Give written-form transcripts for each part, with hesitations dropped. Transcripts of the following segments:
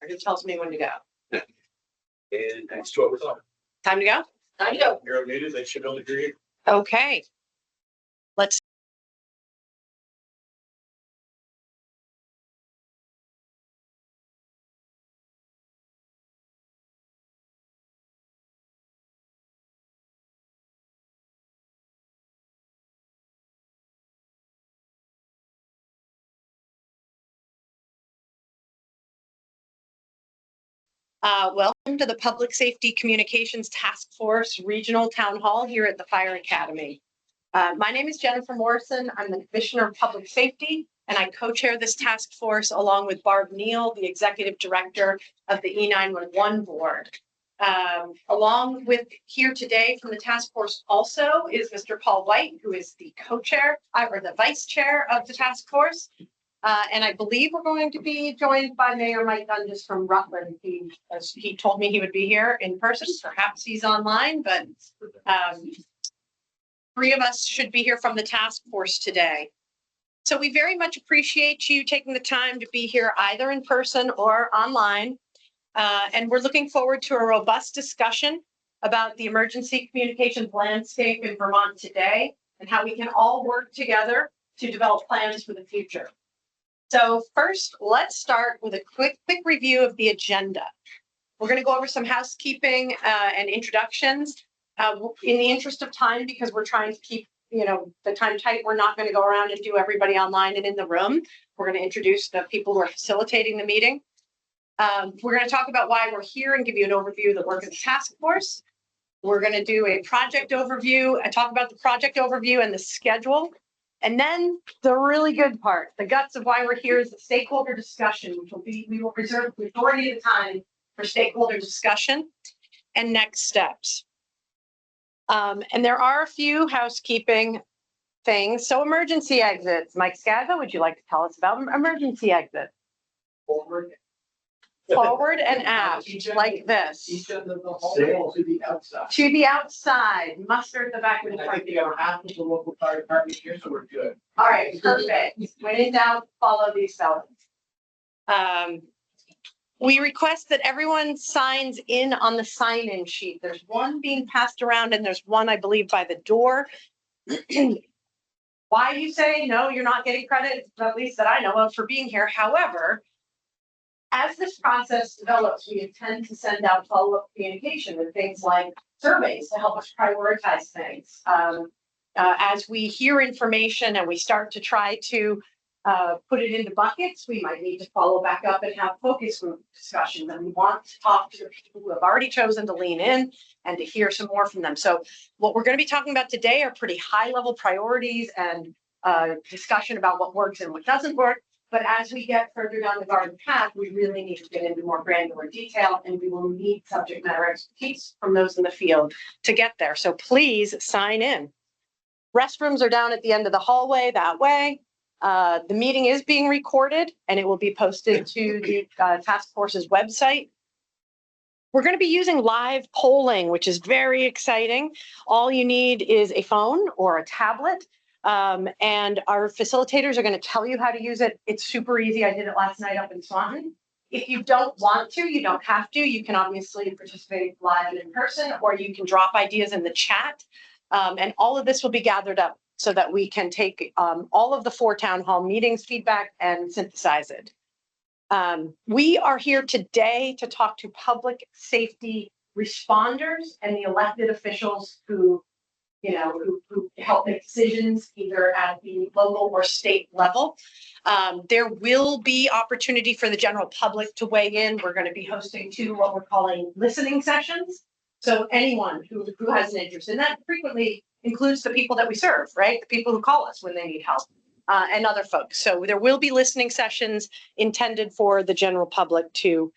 Or who tells me when to go? And that's what we're talking. Time to go? Time to go. You're unmuted. They should be able to hear you. Okay. Let's. Welcome to the Public Safety Communications Task Force Regional Town Hall here at the Fire Academy. My name is Jennifer Morrison. I'm the Commissioner of Public Safety, and I co-chair this task force along with Barb Neal, the Executive Director of the E911 Board. Along with here today from the task force also is Mr. Paul White, who is the co-chair or the vice chair of the task force. And I believe we're going to be joined by Mayor Mike Dundas from Rutland. He told me he would be here in person. Perhaps he's online, but three of us should be here from the task force today. So we very much appreciate you taking the time to be here either in person or online. And we're looking forward to a robust discussion about the emergency communications landscape in Vermont today and how we can all work together to develop plans for the future. So first, let's start with a quick review of the agenda. We're going to go over some housekeeping and introductions. In the interest of time, because we're trying to keep the time tight, we're not going to go around and do everybody online and in the room. We're going to introduce the people who are facilitating the meeting. We're going to talk about why we're here and give you an overview of the work of the task force. We're going to do a project overview and talk about the project overview and the schedule. And then the really good part, the guts of why we're here, is the stakeholder discussion, which we will reserve the majority of the time for stakeholder discussion and next steps. And there are a few housekeeping things. So emergency exits. Mike Scazza, would you like to tell us about emergency exits? Forward and aft, like this. To the outside. To the outside. Muster at the back of the I truck. think we have half of the local fire department here, so we're good. All right, perfect. When in doubt, follow these fellows. We request that everyone signs in on the sign-in sheet. There's one being passed around and there's one, I believe, by the door. Why you say, no, you're not getting credit, at least that I know of, for being here. However, as this process develops, we intend to send out follow-up communication with things like surveys to help us prioritize things. As we hear information and we start to try to put it into buckets, we might need to follow back up and have focus group discussions. And we want to talk to the people who have already chosen to lean in and to hear some more from them. So what we're going to be talking about today are pretty high-level priorities and discussion about what works and what doesn't work. But as we get further down the garden path, we really need to get into more granular detail, and we will need subject matter expertise from those in the field to get there. So please sign in. Restrooms are down at the end of the hallway that way. The meeting is being recorded, and it will be posted to the task force's website. We're going to be using live polling, which is very exciting. All you need is a phone or a tablet. And our facilitators are going to tell you how to use it. It's super easy. I did it last night up in Swanton. If you don't want to, you don't have to. You can obviously participate live and in person, or you can drop ideas in the chat. And all of this will be gathered up so that we can take all of the 4 town hall meetings feedback and synthesize it. We are here today to talk to public safety responders and the elected officials who help make decisions either at the local or state level. There will be opportunity for the general public to weigh in. We're going to be hosting 2 what we're calling listening sessions. So anyone who has an interest, and that frequently includes the people that we serve, right? The people who call us when they need help, and other folks. So there will be listening sessions intended for the general public to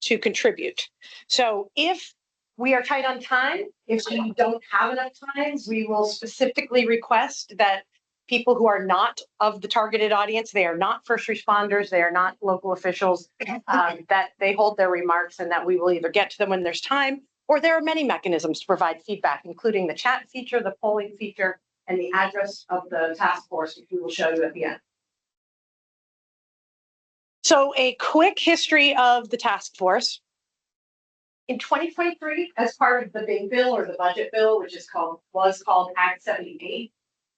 contribute. So if we are tight on time, if we don't have enough time, we will specifically request that people who are not of the targeted audience, they are not first responders, they are not local officials, that they hold their remarks and that we will either get to them when there's time, or there are many mechanisms to provide feedback, including the chat feature, the polling feature, and the address of the task force, which we will show you at the end. So a quick history of the task force. In 2023, as part of the big bill or the budget bill, which was called Act 78,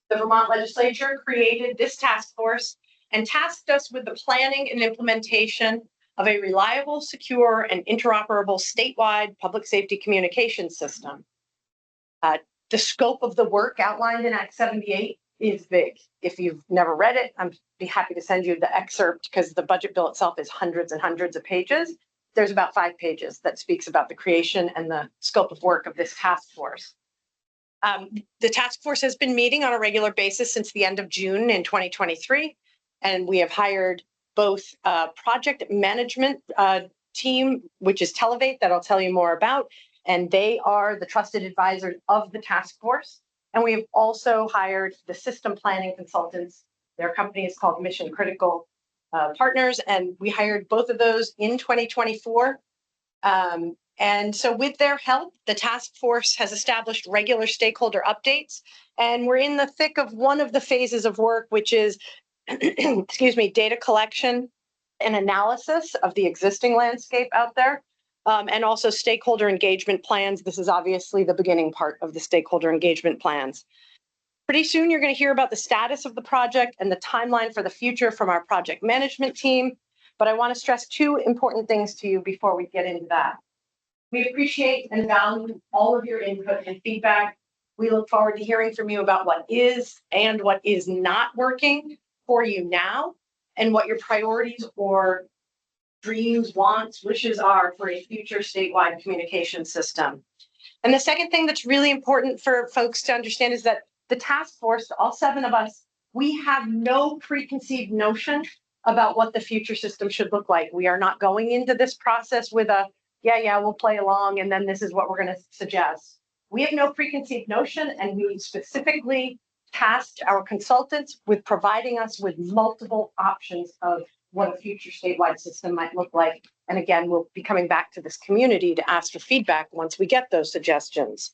the Vermont legislature created this task force and tasked us with the planning and implementation of a reliable, secure, and interoperable statewide public safety communication system. The scope of the work outlined in Act 78 is big. If you've never read it, I'd be happy to send you the excerpt because the budget bill itself is hundreds and hundreds of pages. There's about 5 pages that speaks about the creation and the scope of work of this task force. The task force has been meeting on a regular basis since the end of June in 2023, and we have hired both a project management team, which is Televate, that I'll tell you more about, and they are the trusted advisors of the task force. And we have also hired the system planning consultants. Their company is called Mission Critical Partners, and we hired both of those in 2024. And so with their help, the task force has established regular stakeholder updates, and we're in the thick of one of the phases of work, which is, excuse me, data collection and analysis of the existing landscape out there, and also stakeholder engagement plans. This is obviously the beginning part of the stakeholder engagement plans. Pretty soon, you're going to hear about the status of the project and the timeline for the future from our project management team. But I want to stress 2 important things to you before we get into that. We appreciate and value all of your input and feedback. We look forward to hearing from you about what is and what is not working for you now, and what your priorities or dreams, wants, wishes are for a future statewide communication system. And the second thing that's really important for folks to understand is that the task force, all 7 of us, we have no preconceived notion about what the future system should look like. We are not going into this process with a, yeah, we'll play along, and then this is what we're going to suggest. We have no preconceived notion, and we specifically tasked our consultants with providing us with multiple options of what a future statewide system might look like. And again, we'll be coming back to this community to ask for feedback once we get those suggestions.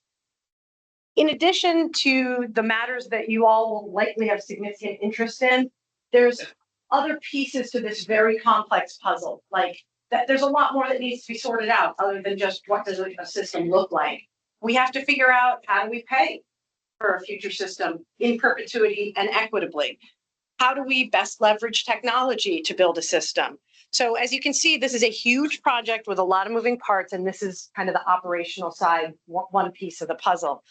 In addition to the matters that you all will likely have significant interest in, there's other pieces to this very complex puzzle. Like that, there's a lot more that needs to be sorted out other than just what does a system look like. We have to figure out, how do we pay for a future system in perpetuity and equitably? How do we best leverage technology to build a system? So as you can see, this is a huge project with a lot of moving parts, and this is kind of the operational side, one piece of the puzzle.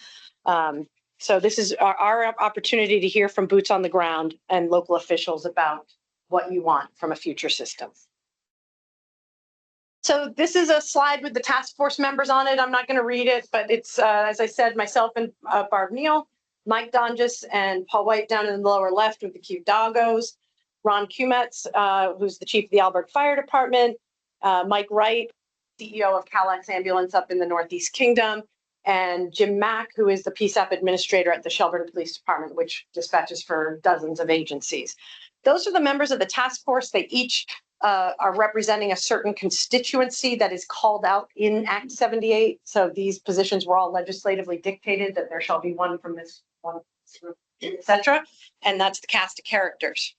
So this is our opportunity to hear from boots on the ground and local officials about what you want from a future system. So this is a slide with the task force members on it. I'm not going to read it, but it's, as I said, myself and Barb Neal, Mike Donges and Paul White down in the lower left with the cute doggos, Ron Kumetz, who's the chief of the Alberg Fire Department, Mike Wright, CEO of Calex Ambulance up in the Northeast Kingdom, and Jim Mack, who is the PSAP administrator at the Shelburne Police Department, which dispatches for dozens of agencies. Those are the members of the task force. They each are representing a certain constituency that is called out in Act 78. So these positions were all legislatively dictated that there shall be one from this one group, etc. And that's the cast of characters.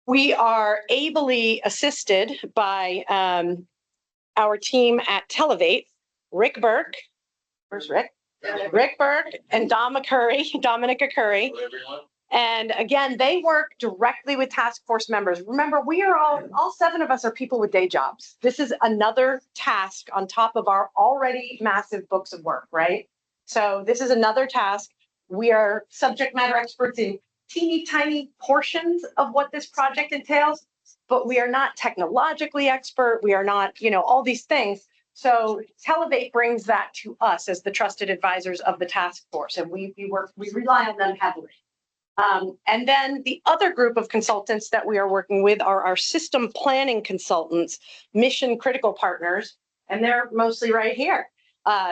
We are ably assisted by our team at Televate, Rick Burke. Where's Rick? Rick Burke and Dominica Curry. Hello, everyone. And again, they work directly with task force members. Remember, we are all 7 of us are people with day jobs. This is another task on top of our already massive books of work, right? So this is another task. We are subject matter experts in teeny tiny portions of what this project entails, but we are not technologically expert. We are not, all these things. So Televate brings that to us as the trusted advisors of the task force, and we rely on them heavily. And then the other group of consultants that we are working with are our system planning consultants, Mission Critical Partners, and they're mostly right here.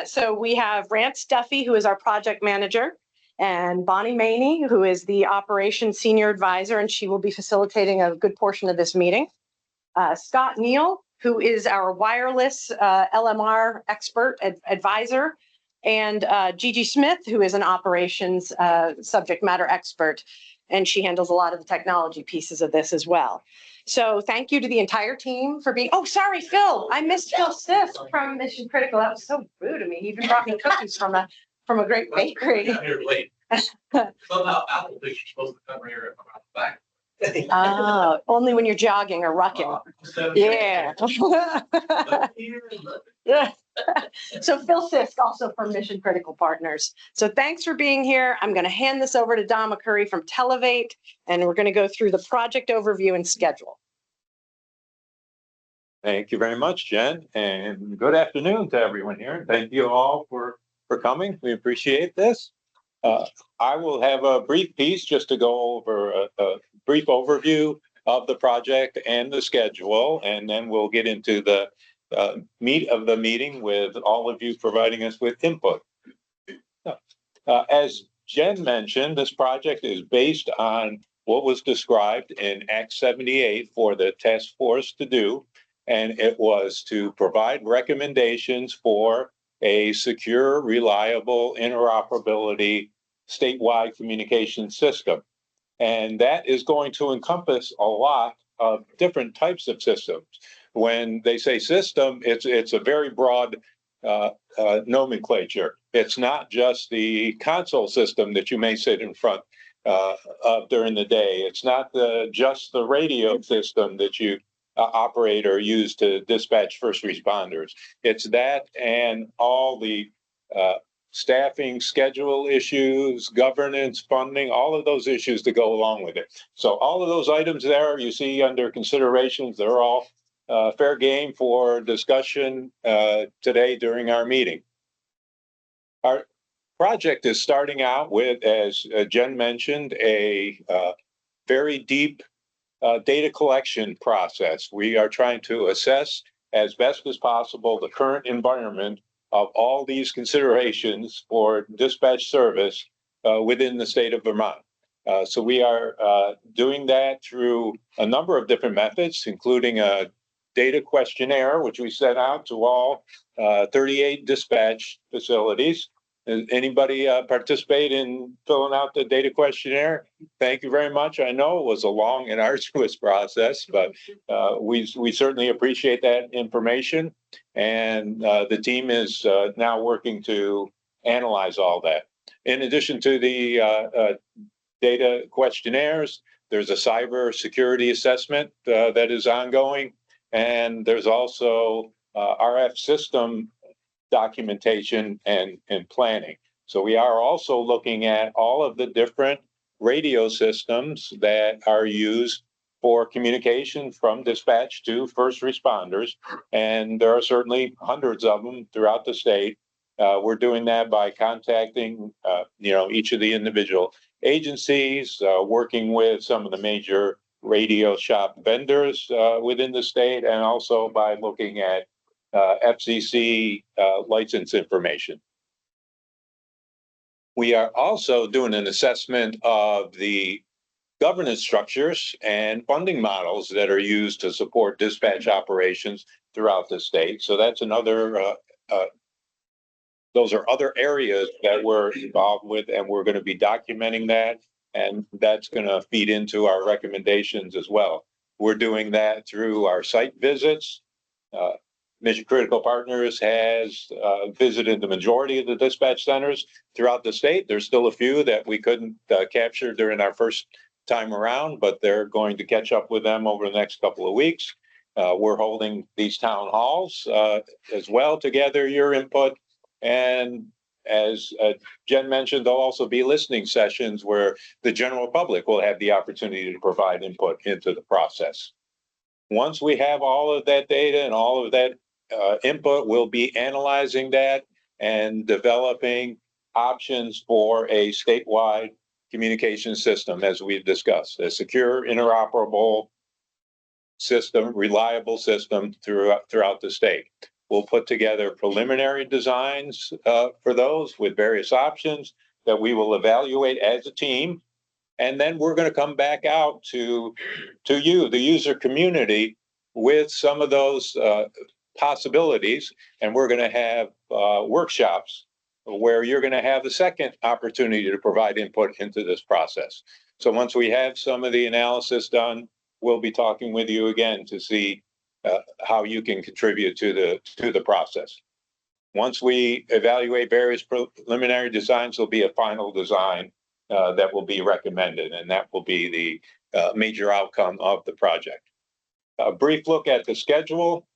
So we have Rance Duffy, who is our project manager, and Bonnie Maney, who is the operations senior advisor, and she will be facilitating a good portion of this meeting. Scott Neal, who is our wireless LMR expert advisor, and Gigi Smith, who is an operations subject matter expert. and she handles a lot of the technology pieces of this as well. So thank you to the entire team for being, oh, sorry, Phil, I missed Phil Sisk from Mission Critical. That was so rude of me. He even brought me cookies from a great bakery. Got here late. Somehow Apple thinks you're supposed to come here around the back. Oh, only when you're jogging or rucking. Yeah. Yeah. So Phil Sisk, also from Mission Critical Partners. So thanks for being here. I'm going to hand this over to Don McCurry from Televate, and we're going to go through the project overview and schedule. Thank you very much, Jen, and good afternoon to everyone here. Thank you all for coming. We appreciate this. I will have a brief piece just to go over a brief overview of the project and the schedule, and then we'll get into the meat of the meeting with all of you providing us with input. As Jen mentioned, this project is based on what was described in Act 78 for the task force to do, and it was to provide recommendations for a secure, reliable, interoperability statewide communication system. And that is going to encompass a lot of different types of systems. When they say system, it's a very broad nomenclature. It's not just the console system that you may sit in front of during the day. It's not just the radio system that you operate or use to dispatch first responders. It's that and all the staffing, schedule issues, governance, funding, all of those issues that go along with it. So all of those items there you see under considerations, they're all fair game for discussion today during our meeting. Our project is starting out with, as Jen mentioned, a very deep data collection process. We are trying to assess as best as possible the current environment of all these considerations for dispatch service within the state of Vermont. So we are doing that through a number of different methods, including a data questionnaire, which we sent out to all 38 dispatch facilities. Does anybody participate in filling out the data questionnaire? Thank you very much. I know it was a long and arduous process, but we certainly appreciate that information. And the team is now working to analyze all that. In addition to the data questionnaires, there's a cyber security assessment that is ongoing. And there's also RF system documentation and planning. So we are also looking at all of the different radio systems that are used for communication from dispatch to first responders. And there are certainly hundreds of them throughout the state. We're doing that by contacting, each of the individual agencies, working with some of the major radio shop vendors within the state, and also by looking at FCC license information. We are also doing an assessment of the governance structures and funding models that are used to support dispatch operations throughout the state. So that's another, those are other areas that we're involved with, and we're going to be documenting that, and that's going to feed into our recommendations as well. We're doing that through our site visits. Mission Critical Partners has visited the majority of the dispatch centers throughout the state. There's still a few that we couldn't capture during our first time around, but they're going to catch up with them over the next couple of weeks. We're holding these town halls as well to gather your input. And as Jen mentioned, there'll also be listening sessions where the general public will have the opportunity to provide input into the process. Once we have all of that data and all of that input, we'll be analyzing that and developing options for a statewide communication system, as we've discussed, a secure, interoperable system, reliable system throughout the state. We'll put together preliminary designs for those with various options that we will evaluate as a team. And then we're going to come back out to you, the user community, with some of those possibilities. And we're going to have workshops where you're going to have the second opportunity to provide input into this process. So once we have some of the analysis done, we'll be talking with you again to see how you can contribute to the process. Once we evaluate various preliminary designs, there'll be a final design that will be recommended, and that will be the major outcome of the project. A brief look at the schedule.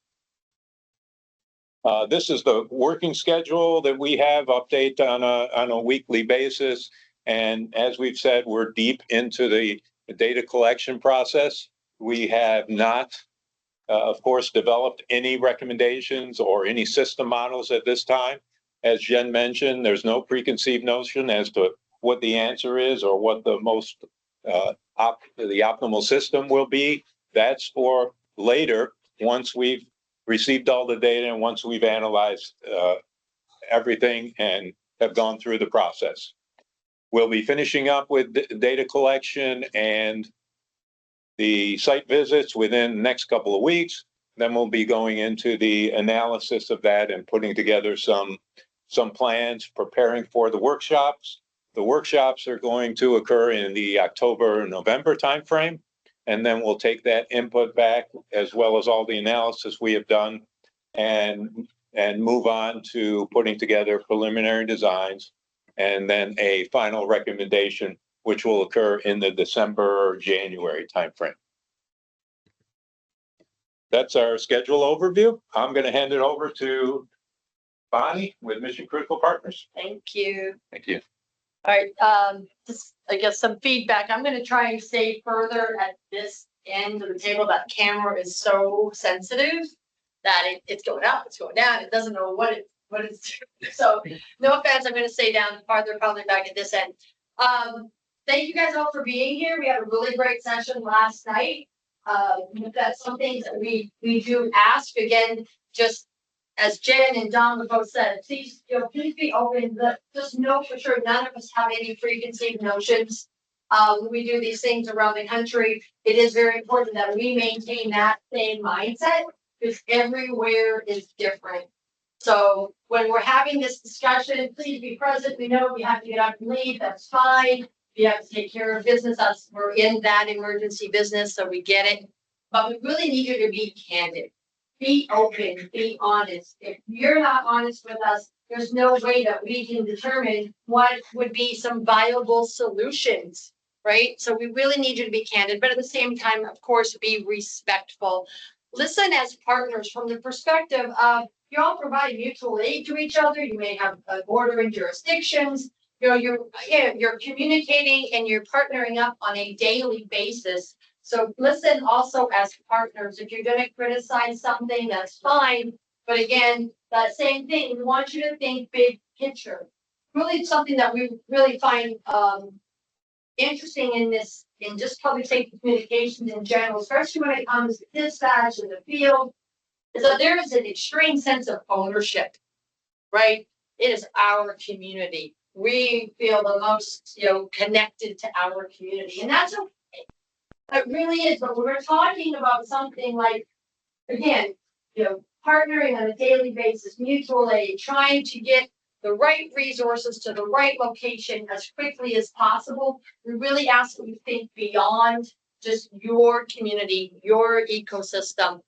This is the working schedule that we have update on a weekly basis. And as we've said, we're deep into the data collection process. We have not, of course, developed any recommendations or any system models at this time. As Jen mentioned, there's no preconceived notion as to what the answer is or what the most the optimal system will be. That's for later, once we've received all the data and once we've analyzed everything and have gone through the process. We'll be finishing up with data collection and the site visits within the next couple of weeks. Then we'll be going into the analysis of that and putting together some plans, preparing for the workshops. The workshops are going to occur in the October-November timeframe. And then we'll take that input back as well as all the analysis we have done and move on to putting together preliminary designs and then a final recommendation, which will occur in the December or January timeframe. That's our schedule overview. I'm going to hand it over to Bonnie with Mission Critical Partners. Thank you. Thank you. All right, just, I guess, some feedback. I'm going to try and stay further at this end of the table. That camera is so sensitive that it's going up, it's going down. It doesn't know what it's doing. So no offense, I'm going to stay down farther, probably back at this end. Thank you guys all for being here. We had a really great session last night. We've got some things that we do ask again, just as Jen and Don both said, please be open. Just know for sure none of us have any preconceived notions. When we do these things around the country, it is very important that we maintain that same mindset because everywhere is different. So when we're having this discussion, please be present. We know we have to get up and leave. That's fine. We have to take care of business. We're in that emergency business, so we get it. But we really need you to be candid. Be open, be honest. If you're not honest with us, there's no way that we can determine what would be some viable solutions, right? So we really need you to be candid, but at the same time, of course, be respectful. Listen as partners from the perspective of you all provide mutual aid to each other. You may have bordering jurisdictions. You're communicating and you're partnering up on a daily basis. So listen also as partners. If you're going to criticize something, that's fine. But again, that same thing, we want you to think big picture. Really something that we really find interesting in just public safety communications in general, especially when it comes to dispatch in the field, is that there is an extreme sense of ownership, right? It is our community. We feel the most, connected to our community. And that's okay. It really is, but we're talking about something like, again, partnering on a daily basis, mutual aid, trying to get the right resources to the right location as quickly as possible. We really ask that you think beyond just your community, your ecosystem.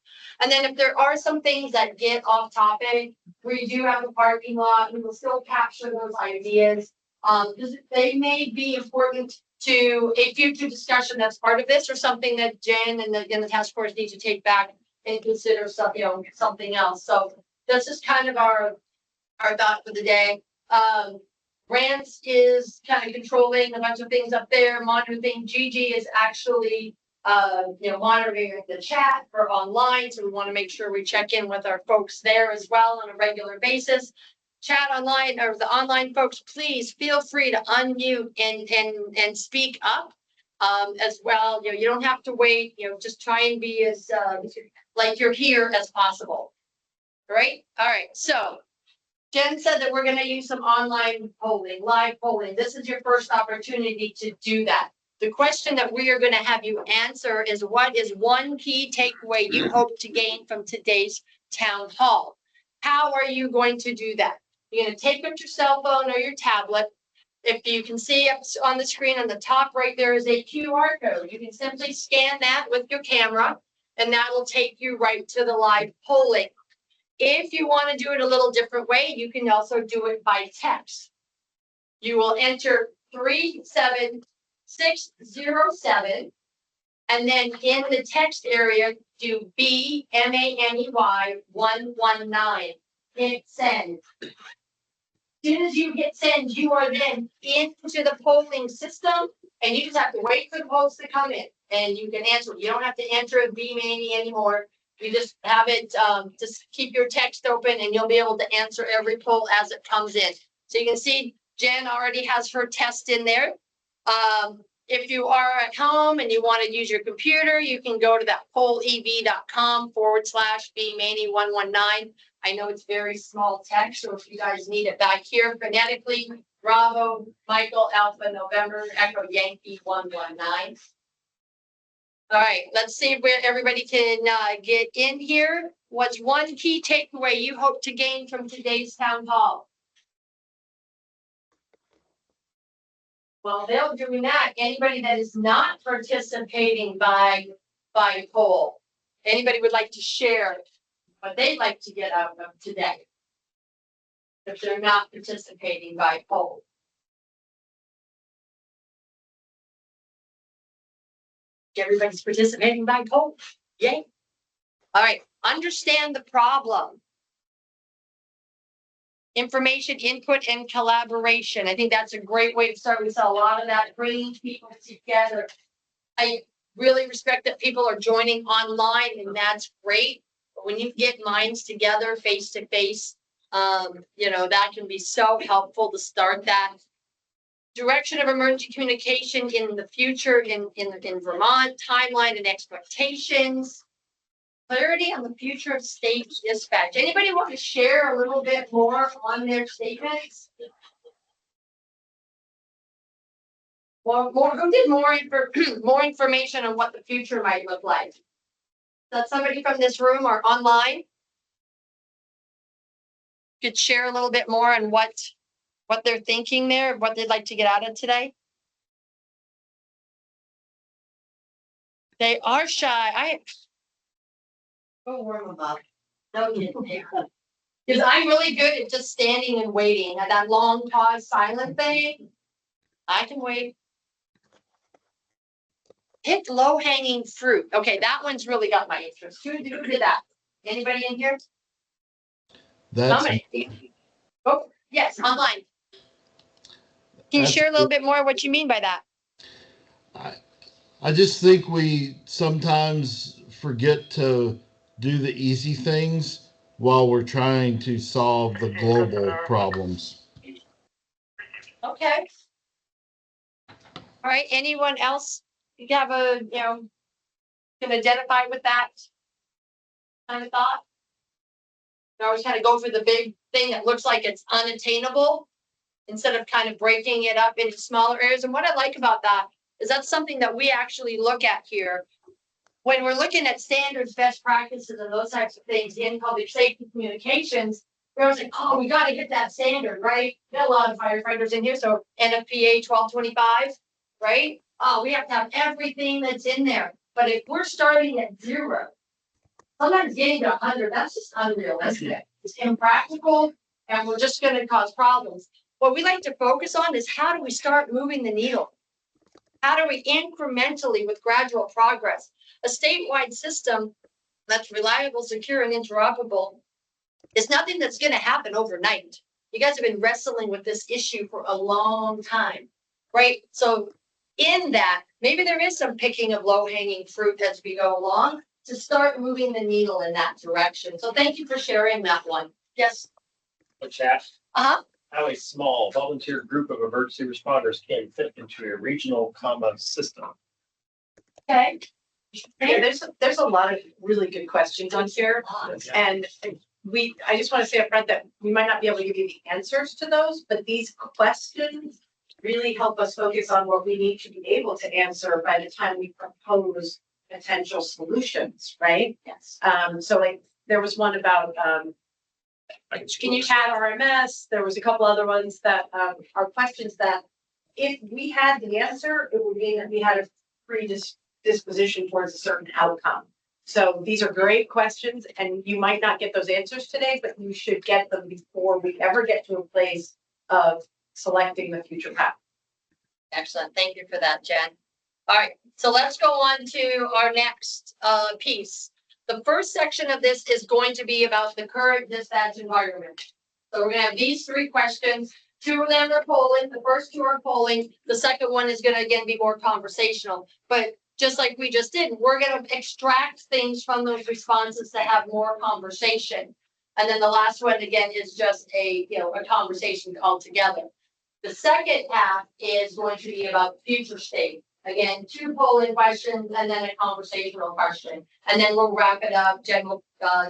And then if there are some things that get off topic, we do have a parking lot. We will still capture those ideas. Because they may be important to a future discussion that's part of this, or something that Jen and the task force need to take back and consider something else. So that's just kind of our thought for the day. Rance is kind of controlling a bunch of things up there, monitoring. Gigi is actually monitoring the chat for online. So we want to make sure we check in with our folks there as well on a regular basis. Chat online, or the online folks, please feel free to unmute and speak up as well. You don't have to wait. Just try and be as like you're here as possible. Right? All right. So Jen said that we're going to use some online polling, live polling. This is your first opportunity to do that. The question that we are going to have you answer is, what is one key takeaway you hope to gain from today's town hall? How are you going to do that? You're going to take up your cell phone or your tablet. if you can see up on the screen on the top right, there is a QR code. You can simply scan that with your camera and that will take you right to the live polling. If you want to do it a little different way, you can also do it by text. You will enter 37607 and then in the text area, do BMANEY 119. Hit send. As soon as you hit send, you are then into the polling system and you just have to wait for the polls to come in and you can answer. You don't have to enter a BMANEY anymore. You just have it, just keep your text open and you'll be able to answer every poll as it comes in. So you can see Jen already has her test in there. If you are at home and you want to use your computer, you can go to that pollev.com/BMANEY119. I know it's very small text, so if you guys need it back here phonetically, Bravo, Michael, Alpha, November, Echo, Yankee, 119. All right, let's see where everybody can get in here. What's one key takeaway you hope to gain from today's town hall? Well, they're doing that. Anybody that is not participating by poll, anybody would like to share what they'd like to get out of today? If they're not participating by poll. Everybody's participating by poll. Yay. All right. Understand the problem. Information, input, and collaboration. I think that's a great way to start. We saw a lot of that, bringing people together. I really respect that people are joining online, and that's great. But when you get minds together face to face, that can be so helpful to start that. Direction of emergency communication in the future in Vermont, timeline and expectations. Clarity on the future of state dispatch. Anybody want to share a little bit more on their statements? Well, who did more information on what the future might look like? Is that somebody from this room or online? Could share a little bit more on what they're thinking there, what they'd like to get out of today. They are shy. Go warm them up. Because I'm really good at just standing and waiting. At that long pause silent thing, I can wait. Pick low hanging fruit. Okay, that one's really got my interest. Who did that? Anybody in here? Somebody. Oh, yes, online. Can you share a little bit more what you mean by that? I just think we sometimes forget to do the easy things while we're trying to solve the global problems. Okay. All right. Anyone else? You have can identify with that kind of thought? You always kind of go for the big thing that looks like it's unattainable instead of kind of breaking it up into smaller areas. And what I like about that is that's something that we actually look at here. When we're looking at standards, best practices, and those types of things in public safety communications, we're always like, oh, we got to get that standard, right? Got a lot of firefighters in here, so NFPA 1225, right? Oh, we have to have everything that's in there. But if we're starting at 0, sometimes getting to 100, that's just unrealistic. It's impractical, and we're just going to cause problems. What we like to focus on is how do we start moving the needle? How do we incrementally, with gradual progress, a statewide system that's reliable, secure, and interoperable is nothing that's going to happen overnight. You guys have been wrestling with this issue for a long time, right? So in that, maybe there is some picking of low-hanging fruit as we go along to start moving the needle in that direction. So thank you for sharing that one. Yes. Chat. Uh-huh. How a small volunteer group of emergency responders can fit into a regional common system. Okay. Yeah, there's a lot of really good questions on here, and I just want to say up front that we might not be able to give you the answers to those, but these questions really help us focus on what we need to be able to answer by the time we propose potential solutions, right? Yes. So like there was one about can you add RMS? There was a couple other ones that are questions that if we had the answer, it would mean that we had a predisposition towards a certain outcome. So these are great questions, and you might not get those answers today, but you should get them before we ever get to a place of selecting the future path. Excellent. Thank you for that, Jen. All right, so let's go on to our next piece. The first section of this is going to be about the current dispatch environment. So we're gonna have these 3 questions. 2 of them are polling. The first 2 are polling. The second one is gonna again be more conversational. But just like we just did, we're gonna extract things from those responses to have more conversation. And then the last one again is just a conversation altogether. The second half is going to be about future state. Again, 2 polling questions and then a conversational question. And then we'll wrap it up. Jen will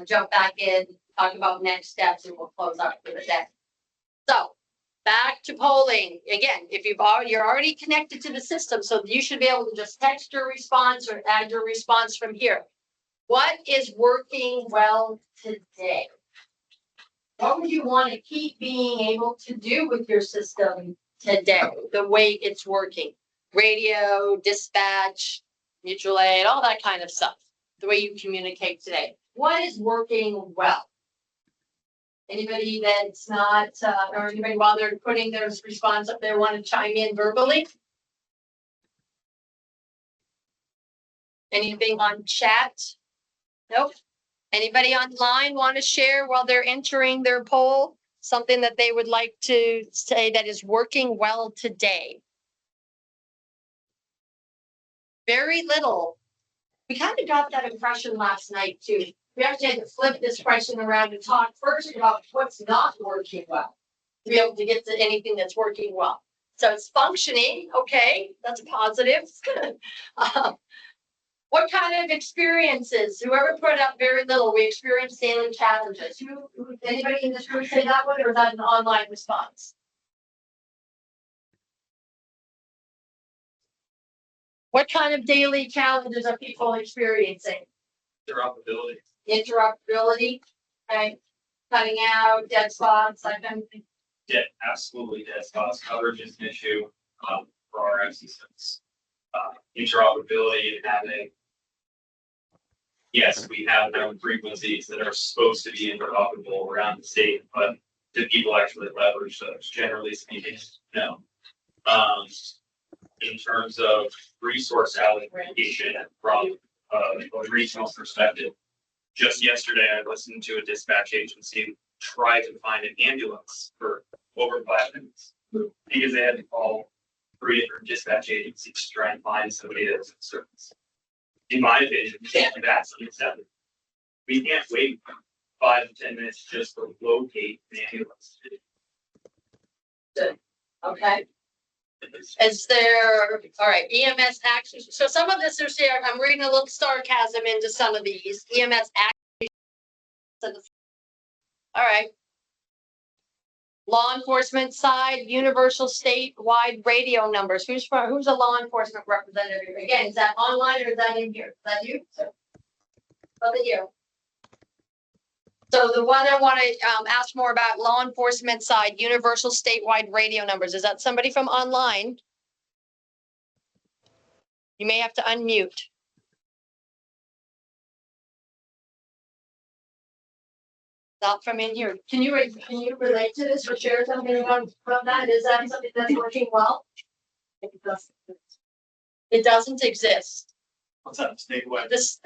jump back in, talk about next steps, and we'll close out for the day. So back to polling. Again, if you're already connected to the system, so you should be able to just text your response or add your response from here. What is working well today? What would you want to keep being able to do with your system today, the way it's working? Radio, dispatch, mutual aid, all that kind of stuff, the way you communicate today. What is working well? Anybody that's not, or anybody while they're putting their response up there want to chime in verbally? Anything on chat? Nope. Anybody online want to share while they're entering their poll? Something that they would like to say that is working well today? Very little. We kind of got that impression last night too. We actually had to flip this question around and talk first about what's not working well, to be able to get to anything that's working well. So it's functioning, okay, that's a positive. What kind of experiences? Whoever put up very little, we experience daily challenges. Anybody in this room say that one, or is that an online response? What kind of daily challenges are people experiencing? Interoperability. Interruptibility, okay, cutting out, dead spots, that kind of thing. Yeah, absolutely. Dead spots coverage is an issue for our systems. Interoperability and having, yes, we have known frequencies that are supposed to be interoperable around the state, but do people actually leverage those? Generally speaking, no. In terms of resource allocation from a regional perspective, just yesterday I listened to a dispatch agency try to find an ambulance for over 5 minutes because they had to call 3 different dispatch agencies to try and find somebody that's in service. In my opinion, that's unacceptable. We can't wait 5 to 10 minutes just to locate the ambulance. Okay. Is there, all right, EMS action. So some of this is here, I'm reading a little sarcasm into some of these. EMS action. All right. Law enforcement side, universal statewide radio numbers. Who's a law enforcement representative? Again, is that online or is that in here? Is that you? Over here. So the one I want to ask more about, law enforcement side, universal statewide radio numbers. Is that somebody from online? You may have to unmute. Not from in here. Can you relate to this or share something from that? Is that something that's working well? It doesn't exist. What's that statewide? This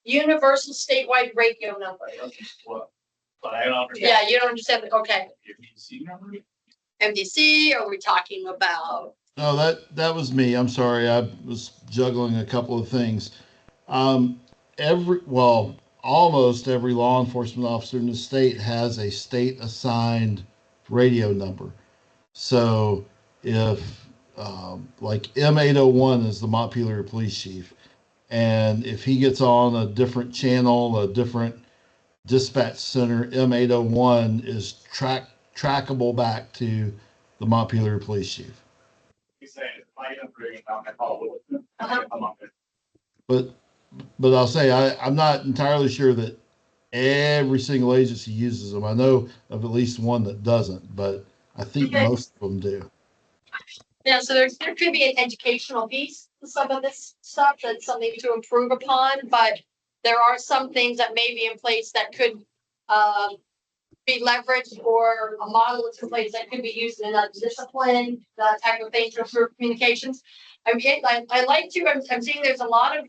universal statewide radio number. What? But I don't understand. Yeah, you don't understand. Okay. MDC number? MDC, are we talking about? No, that was me. I'm sorry. I was juggling a couple of things. Almost every law enforcement officer in the state has a state assigned radio number. So if like M801 is the Montpelier police chief, and if he gets on a different channel, a different dispatch center, M801 is trackable back to the Montpelier police chief. He's saying if I upgrade, I'm gonna follow with them. But I'll say I'm not entirely sure that every single agency uses them. I know of at least one that doesn't, but I think Okay. most of them do. Yeah, so there could be an educational piece to some of this stuff, that's something to improve upon, but there are some things that may be in place that could, be leveraged, or a model that's in place that could be used in another discipline, that type of thing to improve communications. I like to, I'm seeing there's a lot of,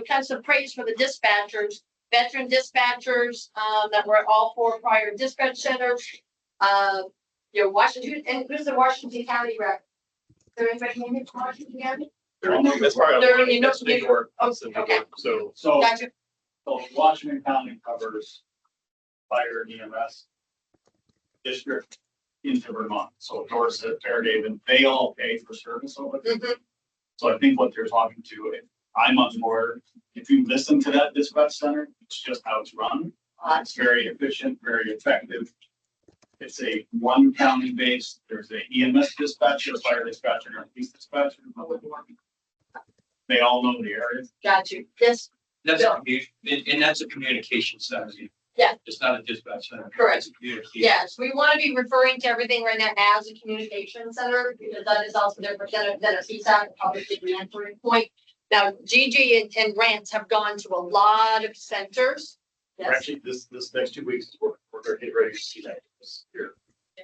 kinds of praise for the dispatchers, veteran dispatchers, that were at all 4 prior dispatch centers. Washington, and who's the Washington County rep? Is there anybody in Washington County? That's part of There, that's big work. Oh, That's the big okay. work. So So, Gotcha. so Washington County covers fire and EMS district into Vermont. So Dorset, Fairhaven, they all pay for service over there. Mhm. So I think what they're talking to, I'm on board. If you listen to that dispatch center, it's just how it's run. It's very efficient, very effective. It's a one county based, there's a EMS dispatcher, a fire dispatcher, and a police dispatcher. They all know the area. Got you. Yes, That's Yeah. and that's a communication center. Yeah. It's not a dispatch center. Correct. It's a communication. yes, we want to be referring to everything right now as a communication center, because that is also different than a CSAC, public re-entry point. Now, Gigi and Rance have gone to a lot of centers. We're Yes. actually, this next 2 weeks, we're gonna get ready to see that this year.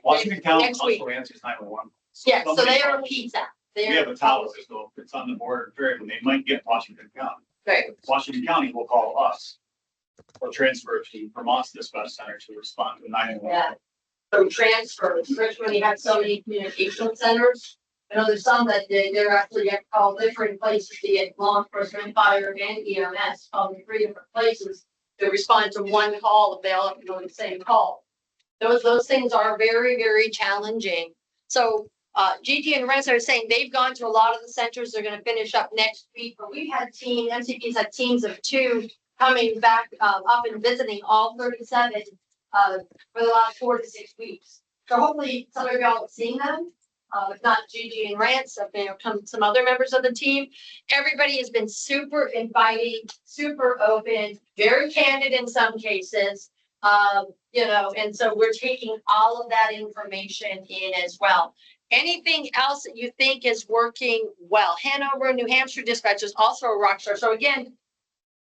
Washington County Next week. also answers 911. Yeah, so they are a PSAC. We have a tower, so it's on the border, and they might get Washington County. Right. Washington County will call us or transfer to Vermont's dispatch center to respond to 911. Yeah. So transfers, Richmond, you have so many communication centers. I know there's some that they're actually get called different places, be it law enforcement, fire, and EMS, probably 3 different places to respond to one call if they all have to go to the same call. Those things are very, very challenging. So Gigi and Renzo are saying they've gone to a lot of the centers. They're going to finish up next week, but we've had MCP's had teams of 2 coming back up and visiting all 37 for the last 4 to 6 weeks. So hopefully some of y'all have seen them. If not Gigi and Rance, come some other members of the team. Everybody has been super inviting, super open, very candid in some cases. And so we're taking all of that information in as well. Anything else that you think is working well? Hanover, New Hampshire dispatch is also a rock star. So again,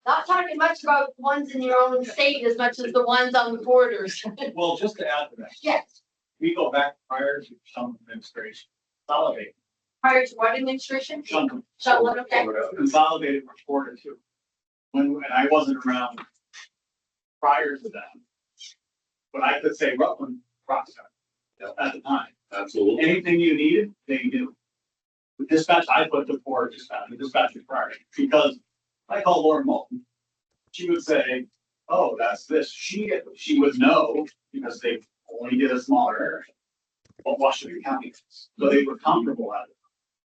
not talking much about ones in your own state as much as the ones on the borders. Well, just to add to that, Yes, we go back prior to some administration, consolidate, prior to what administration? some Shuttle, okay. consolidated report or 2. And I wasn't around prior to that. But I could say Rutland process at the time. Absolutely. Anything you needed, they do. With dispatch, I put the board dispatch, the dispatch is priority, because I call Lauren Moulton. She would say, oh, that's this. She would know because they only did a smaller area. What Washington County is. So they were comfortable at it.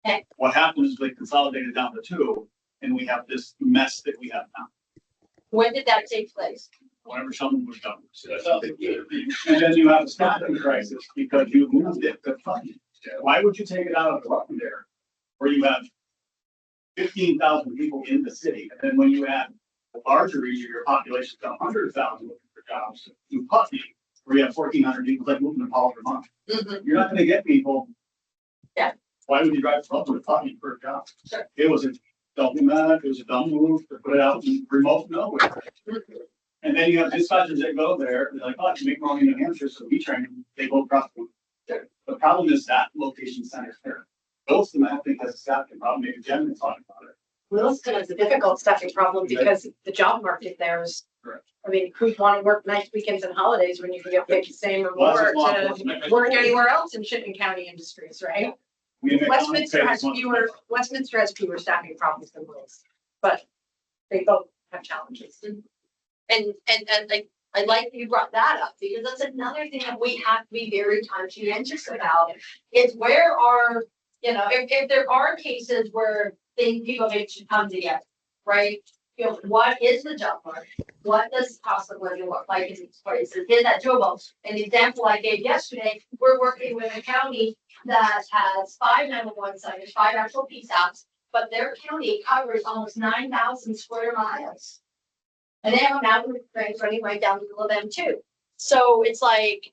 Okay. What happened is they consolidated down to 2, and we have this mess that we have now. When did that take place? Whenever someone was done. So that's a big deal. And then you have a staffing crisis because you moved it to funding. Why would you take it out of the Rutland there? Where you have 15,000 people in the city, and then when you add a larger region, your population is 100,000 looking for jobs. You Putney, where you have 1,400 people that move to Paul Vermont. Mhm. You're not gonna get people. Yeah. Why would you drive from Rutland to Putney for a job? Sure. It was a dumb it was a dumb move to put it out in remote nowhere. And then you have dispatchers that go there, they're like, oh, I can make money in New Hampshire, so we train them, they go across. The problem is that location centers there. Wilson, I think, has a staffing problem, maybe Jen can talk about it. Williston is a difficult staffing problem because the job market there is. Correct. I mean, who'd want to work nights, weekends and holidays when you can get paid the same or Well, that's more law to enforcement. work anywhere else in Chittenden County industries, right? We make Westminster has money. fewer staffing problems than Williston, but they both have challenges. And I like you brought that up, because that's another thing that we have to be very conscientious about, is where are, if there are cases where people should come together, right? What is the job market? What does cost of living look like in these places? Is that doable? An example I gave yesterday, we're working with a county that has 5 911 centers, 5 actual PSAPs, but their county covers almost 9,000 square miles. And they have a mountain range running right down the middle of them too. So it's like,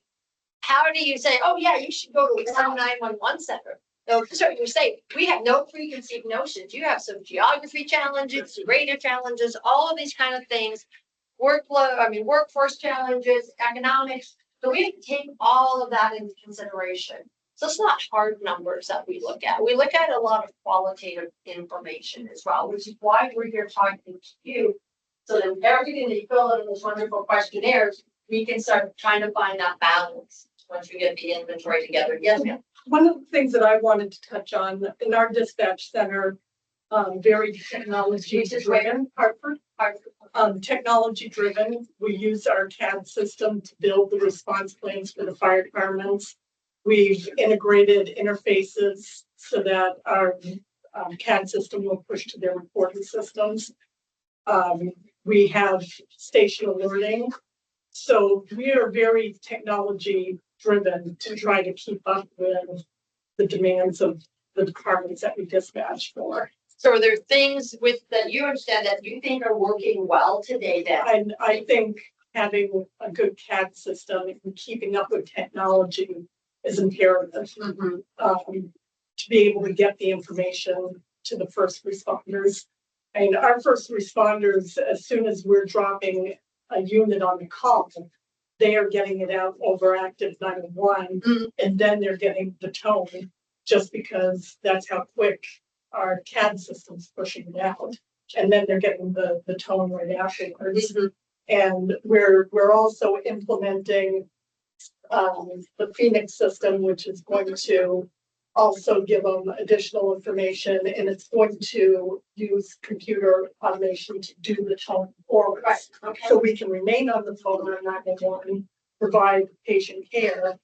how do you say, oh yeah, you should go to a 911 center? So, you say, we have no preconceived notions. You have some geography challenges, radio challenges, all of these kind of things. Workforce challenges, economics. So we have to take all of that into consideration. So it's not hard numbers that we look at. We look at a lot of qualitative information as well, which is why we're here talking to you. So that everything that you fill out in those wonderful questionnaires, we can start trying to find that balance once we get the inventory together. Yes, ma'am. One of the things that I wanted to touch on in our dispatch center, very technology driven, Hartford, technology driven. We use our CAD system to build the response plans for the fire departments. We've integrated interfaces so that our CAD system will push to their reporting systems. We have station alerting. So we are very technology driven to try to keep up with the demands of the departments that we dispatch for. So are there things that you understand that you think are working well today then? And I think having a good CAD system and keeping up with technology is imperative. To be able to get the information to the first responders. And our first responders, as soon as we're dropping a unit on the call, they are getting it out over active 911, and then they're getting the tone, just because that's how quick our CAD system's pushing it out. And then they're getting the tone right afterwards. And we're also implementing the Phoenix system, which is going to also give them additional information, and it's going to use computer automation to do the tone for us. Right. Okay. So we can remain on the phone on 911, provide patient care.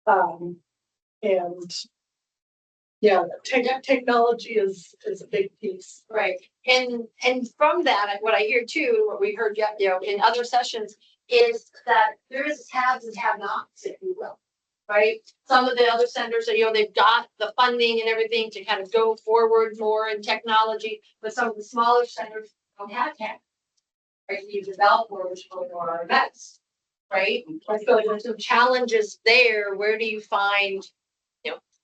And yeah, technology is a big piece. Right. And from that, what I hear too, and what we heard, in other sessions, is that there is haves and have-nots, if you will. Right. Some of the other centers are, they've got the funding and everything to kind of go forward more in technology, but some of the smaller centers don't have tech. Right. You develop more, which will go our events. Right. I feel like there's some challenges there. Where do you find,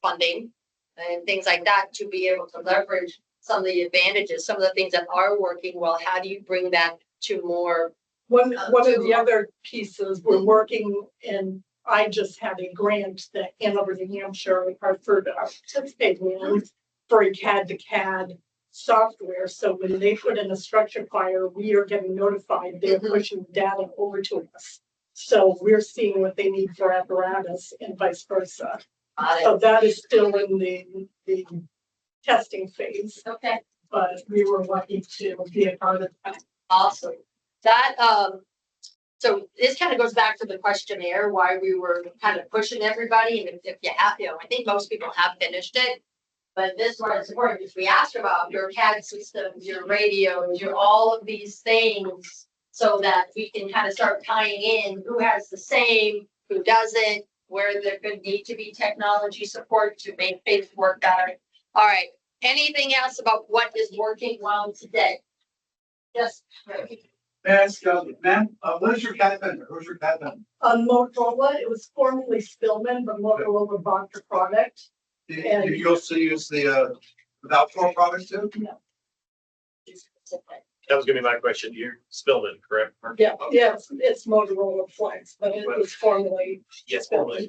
funding and things like that to be able to leverage some of the advantages, some of the things that are working well? How do you bring that to more? One of the other pieces we're working in, I just had a grant that Hanover, New Hampshire, Hartford participating in for a CAD to CAD software. So when they put in a structure fire, we are getting notified. They're pushing data over to us. So we're seeing what they need for apparatus and vice versa. So that is still in the testing phase. Okay. But we were lucky to be a part of that. Awesome. That, so this kind of goes back to the questionnaire, why we were kind of pushing everybody. And if you have, I think most people have finished it. But this one is important because we asked about your CAD systems, your radios, your all of these things, so that we can kind of start tying in who has the same, who doesn't, where there could need to be technology support to make things work better. All right. Anything else about what is working well today? Yes. Ask, ma'am, what is your CAD vendor? Who's your CAD vendor? On Motorola, it was formerly Spillman, but Motorola bought the product. Do you also use the Valpro product too? No. That was gonna be my question. You're Spillman, correct? Yeah, it's Motorola Flex, but it was formerly. Yes, formerly.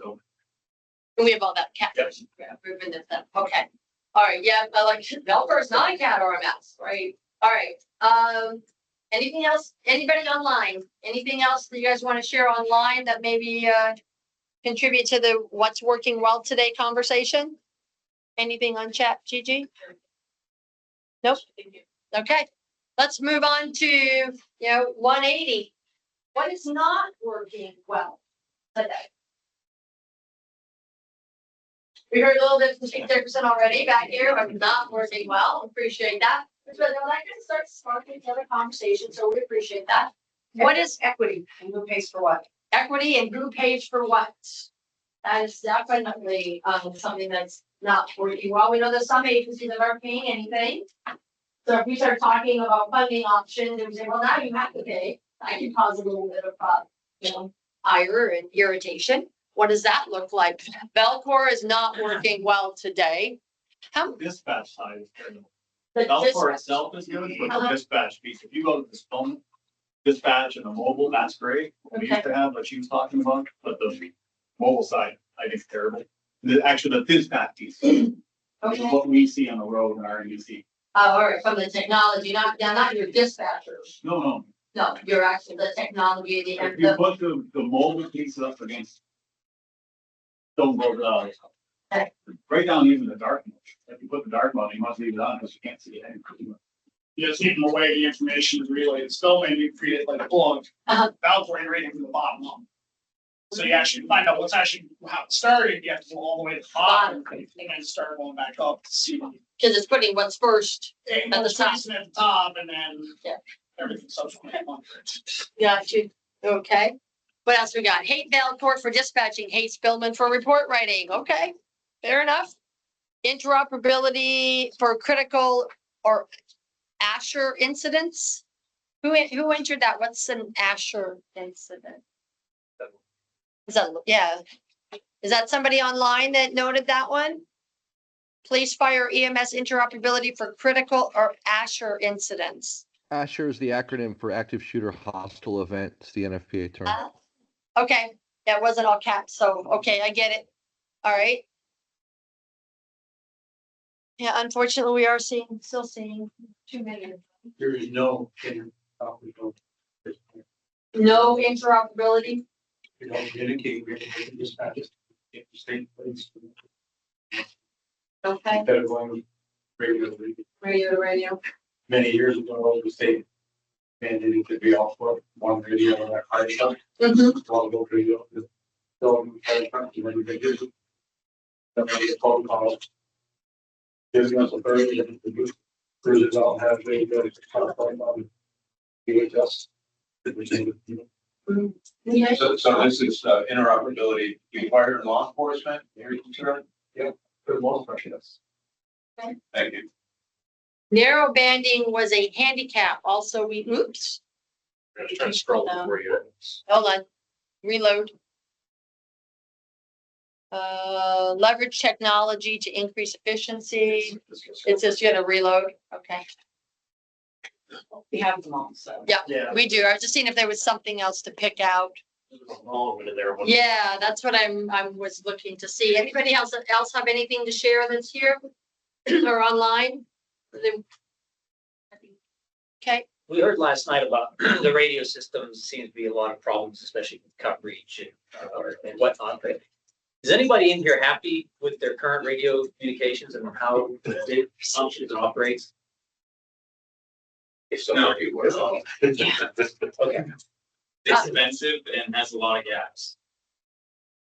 And we have all that cat. Yes. Yeah, we've been at that. Okay. All right. Yeah. But like Velcro is not a cat RMS, right? All right. Anything else? Anybody online? Anything else that you guys want to share online that maybe contribute to the what's working well today conversation? Anything on chat, Gigi? Nope. Okay. Let's move on to 180. What is not working well today? We heard a little bit from Chief Dickerson already back here, but not working well. Appreciate that. But that can start sparking other conversations, so we appreciate that. What is equity and who pays for what? equity and who pays for what? That is definitely something that's not working well. We know there's some agencies that aren't paying anything. So if we start talking about funding options and we say, well, now you have to pay, that can cause a little bit of ire and irritation. What does that look like? Belcor is not working well today. How? Dispatch side is good. the Belfort dis- itself is good, but the Uh-huh. dispatch piece, if you go to this phone, dispatch and the mobile, that's great. We used to have what she was talking about, but the mobile side, I think is terrible. Actually, the dispatch piece is Okay. what we see on the road in our EDC. Oh, all right, from the technology, not your dispatchers. No, No, you're actually the technology, if you put the mobile piece up against. Don't go, Okay. right down even the dark mode. If you put the dark mode, you must leave it on because you can't see it. Just even the way the information is relayed, still maybe create like a blog, Uh-huh. Valkyrie rating from the bottom up. So you actually find out what's actually, how it started, you have to go all the way to the bottom, and then start going back up to see. Because it's putting what's first. And At the most top. recent at the top, and then. Yeah. Everything subsequent. Got you. Okay. What else we got? Hate Valcor for dispatching, hate Spillman for report writing. Okay, fair enough. Interoperability for critical or Asher incidents. Who entered that? What's an Asher incident? Is that, yeah. Is that somebody online that noted that one? Police, fire, EMS interoperability for critical or Asher incidents. Asher is the acronym for Active Shooter Hostile Event. It's the NFPA term. Okay, that wasn't all caps, so, okay, I get it. All right. Yeah, unfortunately, we are still seeing too many. There is no. No interoperability. You don't communicate with the dispatches. State police. Okay, Instead of going radio, radio to radio. many years ago, the state mandated to be off for one radio on that high stuff. Mm-hmm. All the radio. Don't try to when they do. That's what it's called. Giving us a version of the cruisers all have radio to clarify on VHS. Yeah. So this is interoperability required in law enforcement, you're concerned? For the most part, yes. Thank you. Narrow banding was a handicap. Also, oops, I'm just trying to scroll before you. hold on, reload. Leverage technology to increase efficiency. It's just gonna reload. Okay, We have them all, so. Yeah. we do. I was just seeing if there was something else to pick out. All of it in there. Yeah, that's what I was looking to see. Anybody else have anything to share that's here or online? Okay, We heard last night about the radio systems, seems to be a lot of problems, especially with coverage and whatnot. But is anybody in here happy with their current radio communications and how it functions and operates? If so, No. you would. Okay. Expensive and has a lot of gaps.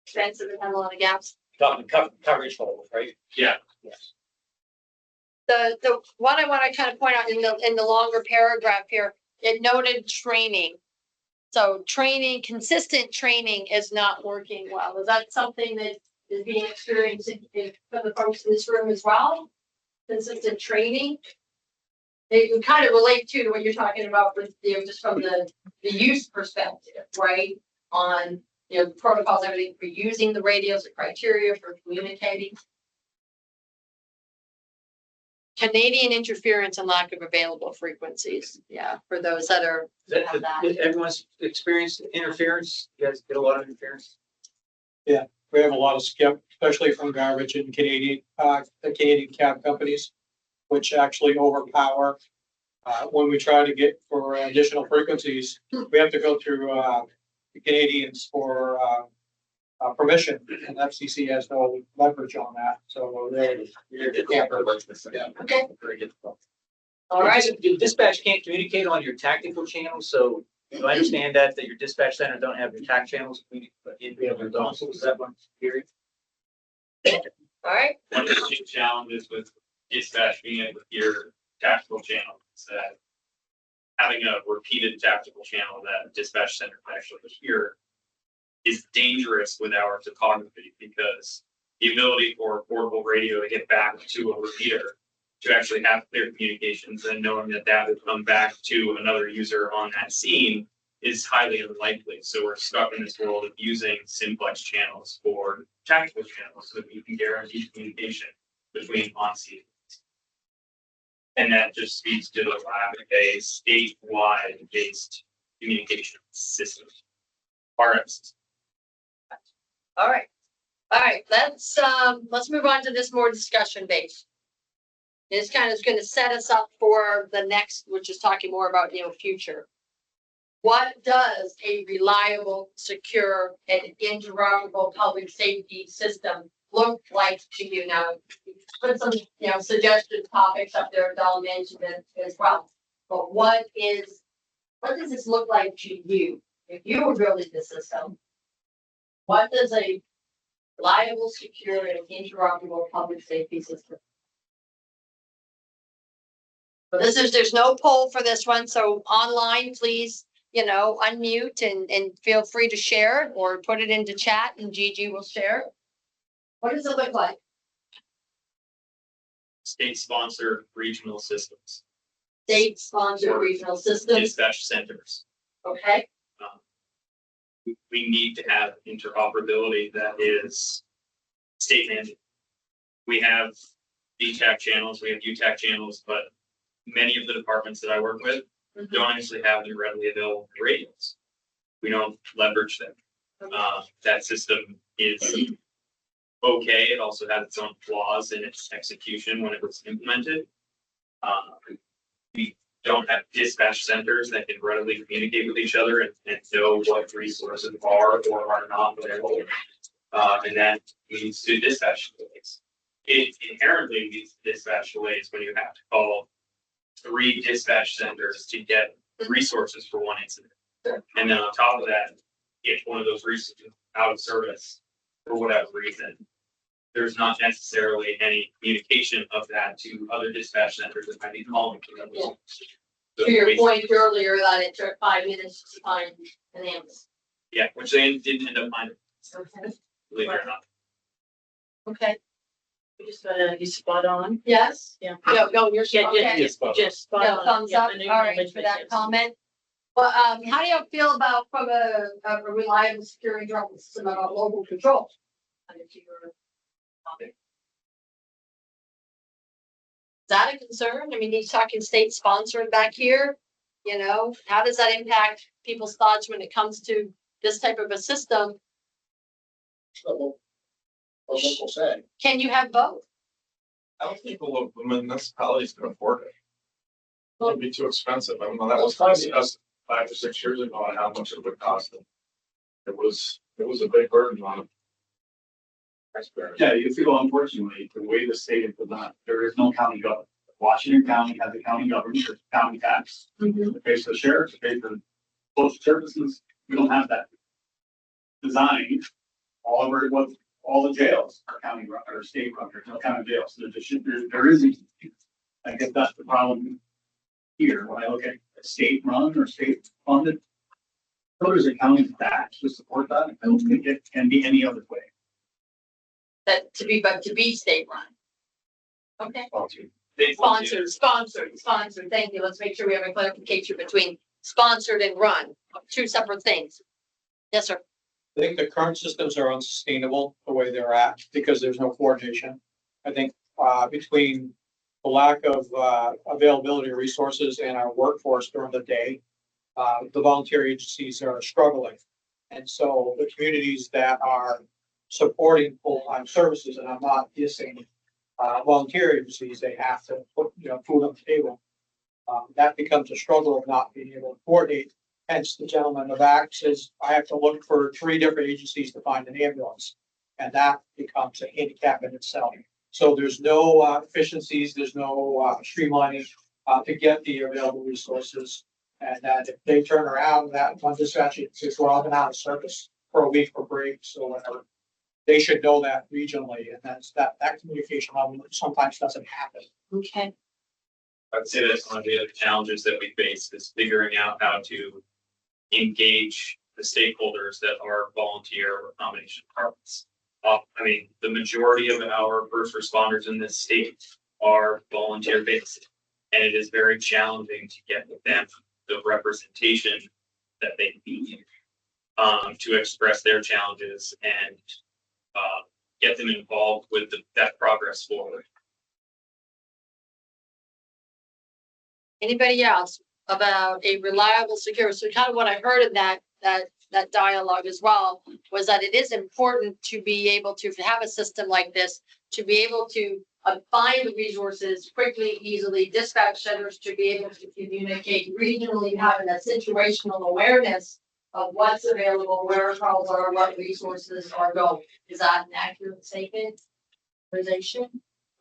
expensive and have a lot of gaps. Talking coverage holes, right? Yeah. Yes. The one I want to kind of point out in the longer paragraph here, it noted training. So training, consistent training is not working well. Is that something that is being experienced for the folks in this room as well? Consistent training? It would kind of relate to what you're talking about with, just from the use perspective, right? On, protocols, everything for using the radios, the criteria for communicating. Canadian interference and lack of available frequencies. Yeah, for those that are. have that. Everyone's experienced interference? You guys get a lot of interference? We have a lot of skip, especially from garbage and the Canadian cab companies, which actually overpower. When we try to get for additional frequencies, we have to go through the Canadians for permission, and FCC has no leverage on that, so they. Okay. Very difficult. All right. Your dispatch can't communicate on your tactical channels, so do I understand that your dispatch center don't have your TAC channels, but in their consoles, is that one period? All right. One of the big challenges with dispatch being with your tactical channel is that having a repeated tactical channel that dispatch center can actually hear is dangerous with our topography, because the ability for a portable radio to get back to a repeater to actually have clear communications and knowing that that will come back to another user on that scene is highly unlikely. So we're stuck in this world of using simplex channels for tactical channels so that we can guarantee communication between on-scene. And that just speaks to the lack of a statewide based communication system. RFs. All right. All right, let's move on to this more discussion based. This kind of is gonna set us up for the next, which is talking more about, future. What does a reliable, secure, and interoperable public safety system look like to you now? Put some, suggested topics up there, Don mentioned it as well. But what does this look like to you? If you were building the system, what does a reliable, secure, and interoperable public safety system? But there's no poll for this one, so online, please, unmute and feel free to share it or put it into chat and Gigi will share it. What does it look like? State-sponsored regional systems. State-sponsored regional systems, Dispatch centers. okay? We need to have interoperability that is state mandated. We have DTAC channels, we have UTAC channels, but many of the departments that I work with don't actually have them readily available radios. We don't leverage them. That system is okay. It also has its own flaws in its execution when it was implemented. We don't have dispatch centers that can readily communicate with each other and know what resources are or are not available. And that leads to dispatch delays. It inherently leads to dispatch delays when you have to call 3 dispatch centers to get resources for one incident. And then on top of that, if one of those resources is out of service for whatever reason, there's not necessarily any communication of that to other dispatch centers that might be calling for them. Yeah. So To your point earlier that it took 5 minutes to find an ambulance. yeah, which they didn't end up finding, Okay. believe it or not. Okay. You spot on. Yes? Yeah. No, you're, Yeah, okay. just spot No, on. thumbs Yeah, up, I know all you right, mentioned for that it. comment. Well, how do you feel about from a reliable security drone system about local control? Is that a concern? I mean, he's talking state sponsored back here, how does that impact people's thoughts when it comes to this type of a system? Local say. Can you have both? I don't think the municipalities can afford it. It'd be too expensive. I mean, that was discussed 5 or 6 years ago on how much it would cost them. It was a big burden on them. Yeah, you feel unfortunately, the way the state is not, there is no county government. Washington County has a county government, there's county tax. It pays for the sheriff, it pays for social services. We don't have that designed. All the jails are county run or state run, there's no county jails. There isn't. I guess that's the problem here. When I look at state run or state funded, so there's a county tax to support that. I don't think it can be any other way. That to be state run. Okay. They want to. Sponsored. Thank you. Let's make sure we have a clarification between sponsored and run, 2 separate things. Yes, sir. I think the current systems are unsustainable the way they're at because there's no coordination. I think between the lack of availability of resources and our workforce during the day, the volunteer agencies are struggling. And so the communities that are supporting full-time services, and I'm not dissing volunteer agencies, they have to put food on the table. That becomes a struggle of not being able to coordinate. Hence, the gentleman in the back says, I have to look for 3 different agencies to find an ambulance. And that becomes a handicap in itself. So there's no efficiencies, there's no streamlining to get the available resources. And that if they turn around, that one dispatch says, well, I've been out of service for a week for breaks or whatever. They should know that regionally, and that communication level sometimes doesn't happen. Okay. I'd say that's one of the other challenges that we face is figuring out how to engage the stakeholders that are volunteer or combination departments. I mean, the majority of our first responders in this state are volunteer based, and it is very challenging to get with them the representation that they need to express their challenges and get them involved with that progress forward. Anybody else about a reliable, secure? So kind of what I heard in that dialogue as well was that it is important to be able to, if you have a system like this, to be able to find the resources quickly, easily, dispatch centers to be able to communicate regionally, having that situational awareness of what's available, where calls are, what resources are going. Is that an accurate statement? Organization?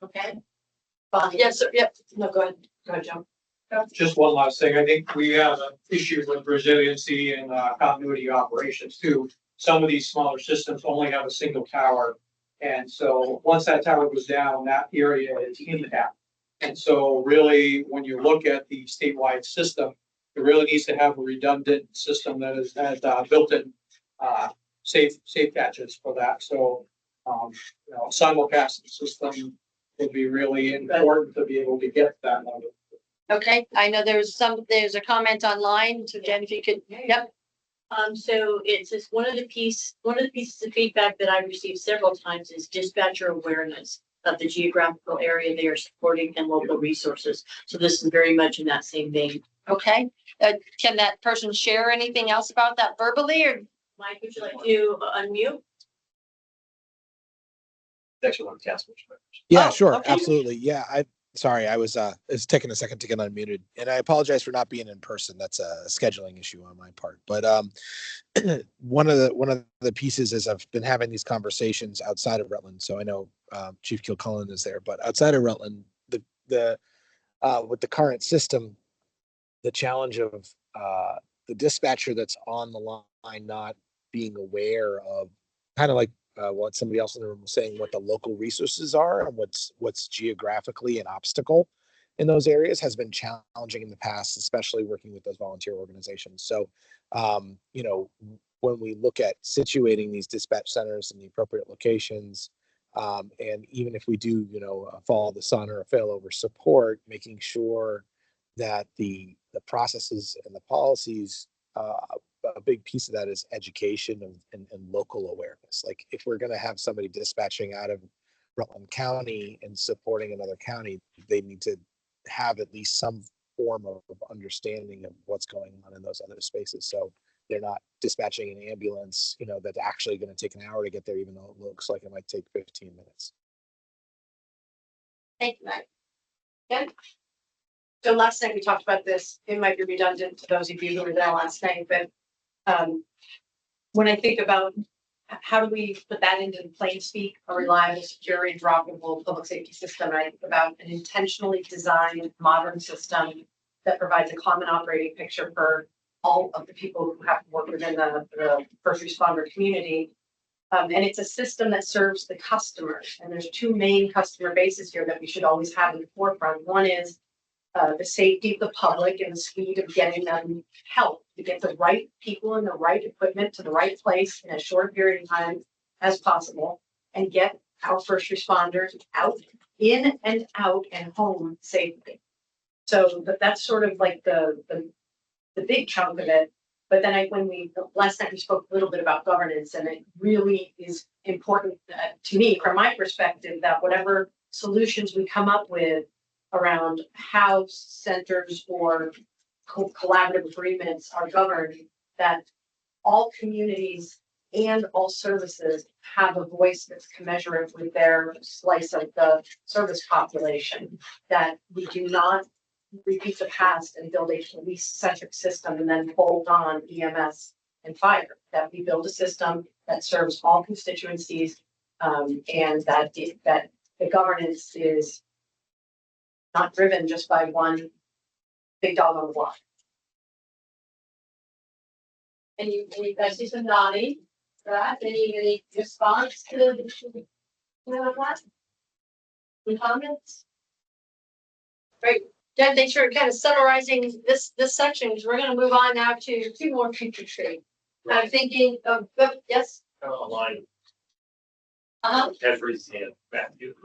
Okay. Yes, sir. Yep. No, go ahead. Go ahead, Joe. Just one last thing. I think we have an issue with resiliency and continuity operations too. Some of these smaller systems only have a single tower. And so once that tower goes down, that area is intact. And so really, when you look at the statewide system, it really needs to have a redundant system that has built-in safe catches for that. So a simulcast system would be really important to be able to get that level. Okay, I know there's a comment online, so Jen, if you could, yep. So it's just one of the pieces of feedback that I've received several times is dispatcher awareness of the geographical area they are supporting and local resources. So this is very much in that same vein. Okay, can that person share anything else about that verbally, or? Mike, would you like to unmute? Actually, one of the task force. Yeah, Oh, sure. okay. Absolutely. Yeah. Sorry, I was it's taking a second to get unmuted, and I apologize for not being in person. That's a scheduling issue on my part. But one of the pieces is I've been having these conversations outside of Rutland. So I know Chief Kilcullen is there, but outside of Rutland, the with the current system, the challenge of the dispatcher that's on the line not being aware of kind of like what somebody else in the room was saying, what the local resources are and what's geographically an obstacle in those areas has been challenging in the past, especially working with those volunteer organizations. So, when we look at situating these dispatch centers in the appropriate locations, and even if we do, a fall of the sun or a failover support, making sure that the processes and the policies, a big piece of that is education and local awareness. Like if we're going to have somebody dispatching out of Rutland County and supporting another county, they need to have at least some form of understanding of what's going on in those other spaces. So they're not dispatching an ambulance, that's actually going to take an hour to get there, even though it looks like it might take 15 minutes. Thank you, Mike. Jen? So last night we talked about this. It might be redundant to those of you who were there last night, but when I think about how do we put that into plain speak, a reliable, secure, interoperable public safety system, I think about an intentionally designed modern system that provides a common operating picture for all of the people who have to work within the first responder community. And it's a system that serves the customers. And there's two main customer bases here that we should always have in the forefront. One is the safety of the public and the speed of getting them help to get the right people and the right equipment to the right place in a short period of time as possible and get our first responders out, in and out and home safely. So that's sort of like the big chunk of it. But then last night we spoke a little bit about governance, and it really is important to me, from my perspective, that whatever solutions we come up with around how centers or collaborative agreements are governed, that all communities and all services have a voice that's commensurate with their slice of the service population, that we do not repeat the past and build a police-centric system and then bolt on EMS and fire, that we build a system that serves all constituencies, and that the governance is not driven just by one big dog on the block. And you guys see some nodding, right? Any response to that? Any comments? Great. Jen, thanks for kind of summarizing this section, because we're going to move on now to two more future trade. I'm thinking of, yes? Online. Uh-huh. Matthew.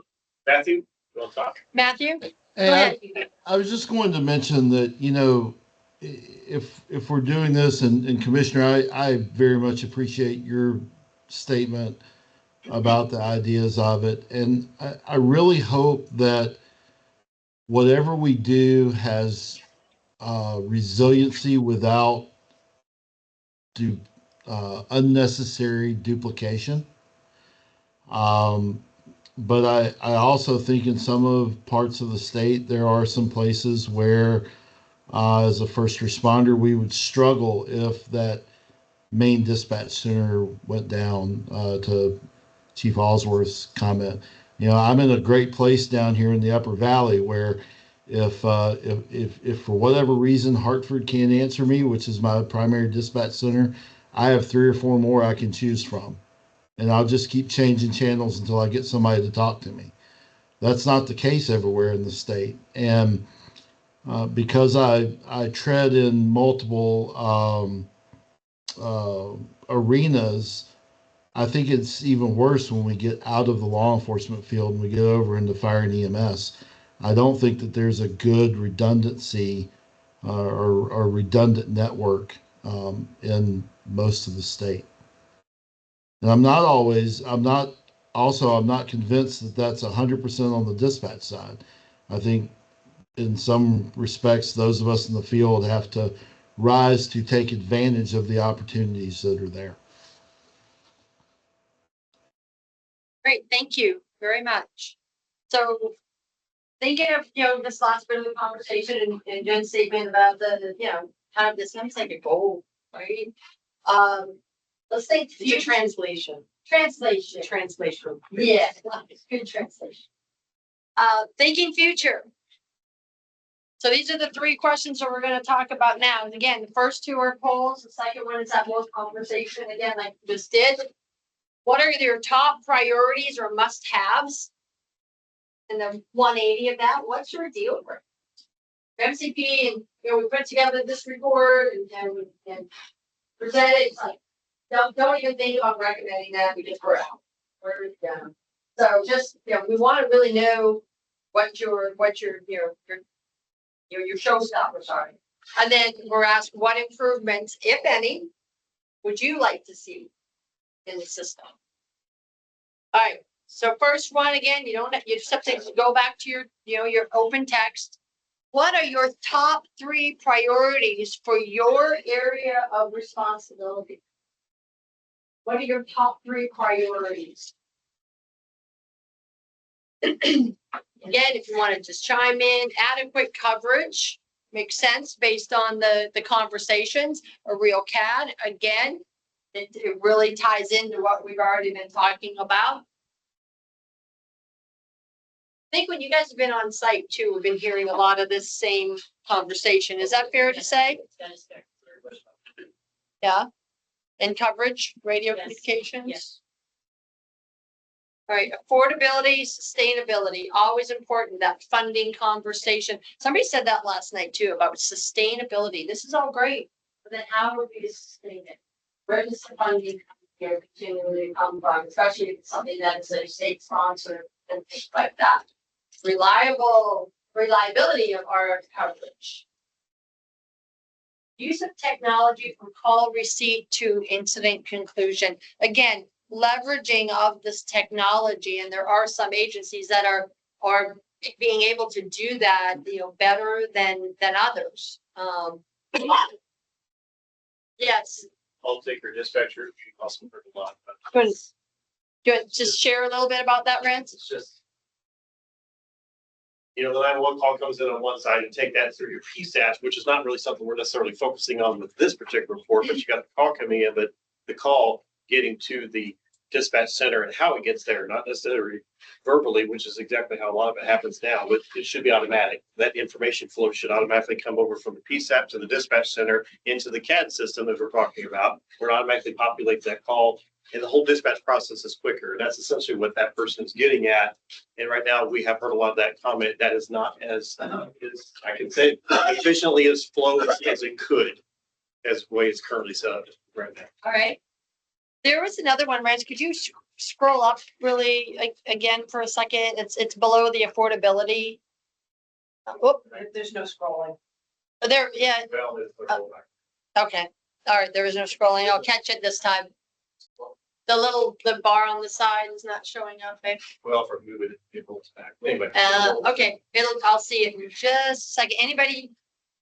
Matthew, you want to talk? Matthew? Go Hey, ahead. I was just going to mention that, if we're doing this, and Commissioner, I very much appreciate your statement about the ideas of it. And I really hope that whatever we do has resiliency without unnecessary duplication. But I also think in some of parts of the state, there are some places where, as a first responder, we would struggle if that main dispatch center went down, to Chief Allsworth's comment. You know, I'm in a great place down here in the Upper Valley where if for whatever reason Hartford can't answer me, which is my primary dispatch center, I have 3 or 4 more I can choose from. And I'll just keep changing channels until I get somebody to talk to me. That's not the case everywhere in the state. And because I tread in multiple arenas, I think it's even worse when we get out of the law enforcement field and we get over into fire and EMS. I don't think that there's a good redundancy or redundant network in most of the state. And I'm not convinced that that's 100% on the dispatch side. I think in some respects, those of us in the field have to rise to take advantage of the opportunities that are there. Great, thank you very much. So thinking of, this last bit of the conversation and Jen's statement about the, kind of this, it's like a goal, right? Let's think future translation. Translation. Yeah, good translation. Thinking future. So these are the 3 questions that we're going to talk about now. And again, the first 2 are polls. The second one is that more conversation again, like we just did. What are your top priorities or must-haves? And the 180 of that, what's your deal breaker? MCP, and we put together this report and present it. It's like, don't even think about recommending that because we're out. We're down. So just we want to really know what your showstoppers are. And then we're asked what improvements, if any, would you like to see in the system? All right. So first one, again, you just have to go back to your open text. What are your top 3 priorities for your area of responsibility? What are your top 3 priorities? Again, if you want to just chime in, adequate coverage makes sense based on the conversations. A real CAD, again, it really ties into what we've already been talking about. I think when you guys have been on site too, we've been hearing a lot of this same conversation. Is that fair to say? Yeah. And coverage, radio communications? Yes. All right, affordability, sustainability, always important, that funding conversation. Somebody said that last night too about sustainability. This is all great, but then how would we sustain it? Where does the funding continually come from, especially if it's something that is a state sponsor and things like that? Reliability of our coverage. Use of technology from call receipt to incident conclusion. Again, leveraging of this technology, and there are some agencies that are being able to do that, better than others. Yes. I'll take your dispatcher. You also heard a lot. Good. Do you want to just share a little bit about that, Rance? It's just, the 911 call comes in on one side and take that through your PSAT, which is not really something we're necessarily focusing on with this particular report, but you got the call coming in, but the call getting to the dispatch center and how it gets there, not necessarily verbally, which is exactly how a lot of it happens now, but it should be automatic. That information flow should automatically come over from the PSAP to the dispatch center into the CAD system that we're talking about, where it automatically populates that call. And the whole dispatch process is quicker. That's essentially what that person is getting at. And right now we have heard a lot of that comment. That is not as I can say, efficiently as flow as it could, as the way it's currently set up right now. All right. There was another one, Rance. Could you scroll up really again for a second? It's below the affordability. There's no scrolling. There, yeah, Well, it's the whole back. okay. All right, there is no scrolling. I'll catch it this time. The bar on the side is not showing up, eh? Well, for moving it goes back. Anyway. Okay, I'll see it in just a second. Anybody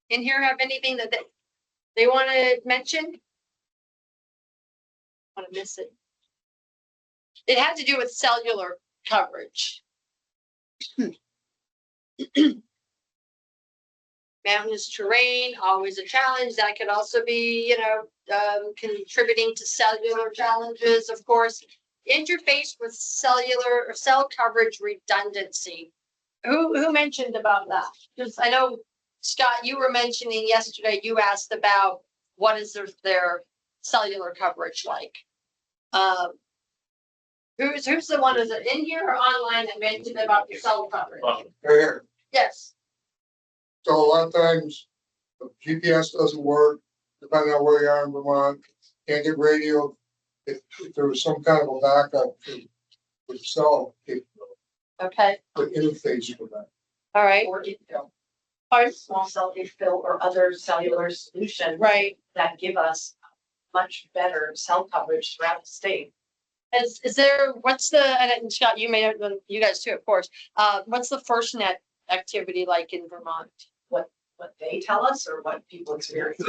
in here have anything that they want to mention? Want to miss it? It had to do with cellular coverage. Mountainous terrain, always a challenge. That could also be, contributing to cellular challenges, of course. Interface with cellular or cell coverage redundancy. Who mentioned about that? Because I know, Scott, you were mentioning yesterday, you asked about what is their cellular coverage like? Who's the one, is it in here or online that mentioned about the cell coverage? Here. Yes. So a lot of times, the GPS doesn't work, depending on where you are in Vermont, can't get radio. If there was some kind of a backup with cell, it Okay, could interface with that. all right, Or pardon? Small cell infill or other cellular solution right. that give us much better cell coverage throughout the state. Is there, what's the, and Scott, you may have, you guys too, of course, what's the first net activity like in Vermont? What they tell us or what people experience.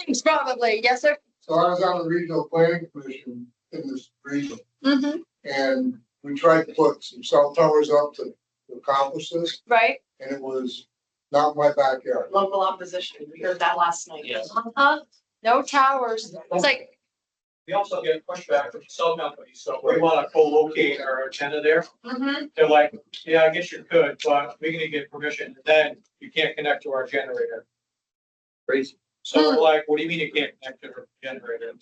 Things probably, yes, sir. So I was on the regional planning commission in this region, Mm-hmm. and we tried to put some cell towers up to accomplish this, Right. and it was not my backyard. Local opposition, we heard that last night. Yes. No towers. It's like, We also get pushback from cell companies, so we want to co-locate our antenna there. mm-hmm. They're like, yeah, I guess you could, but we need to get permission, and then you can't connect to our generator. Crazy. So we're like, what do you mean you can't connect to our generator?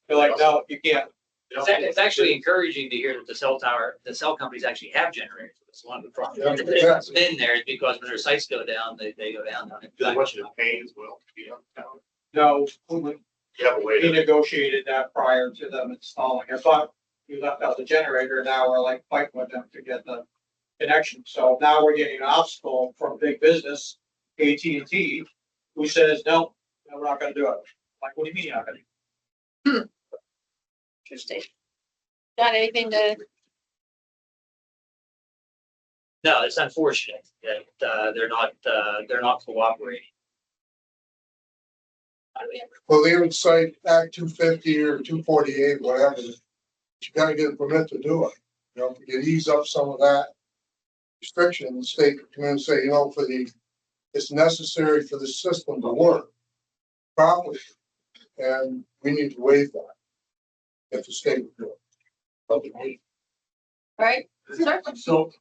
They're like, no, you can't. It's actually encouraging to hear that the cell companies actually have generators. It's one of the problems. Yeah. It's been there because when their sites go down, they go down. There's much of pain as well. No, You have a way we to. negotiated that prior to them installing it, but we left out the generator, now we're like fighting with them to get the connection. So now we're getting an obstacle from big business, AT&T, who says, no, we're not gonna do it. Like, what do you mean you're not gonna? Interesting. Got anything to, No, it's unfortunate that they're not cooperating. Well, they would cite Act 250 or 248, whatever. You gotta get a permit to do it. You know, you ease up some of that restriction, the state could come in and say, it's necessary for the system to work properly. And we need to waive that if the state would do it. right? Sir? So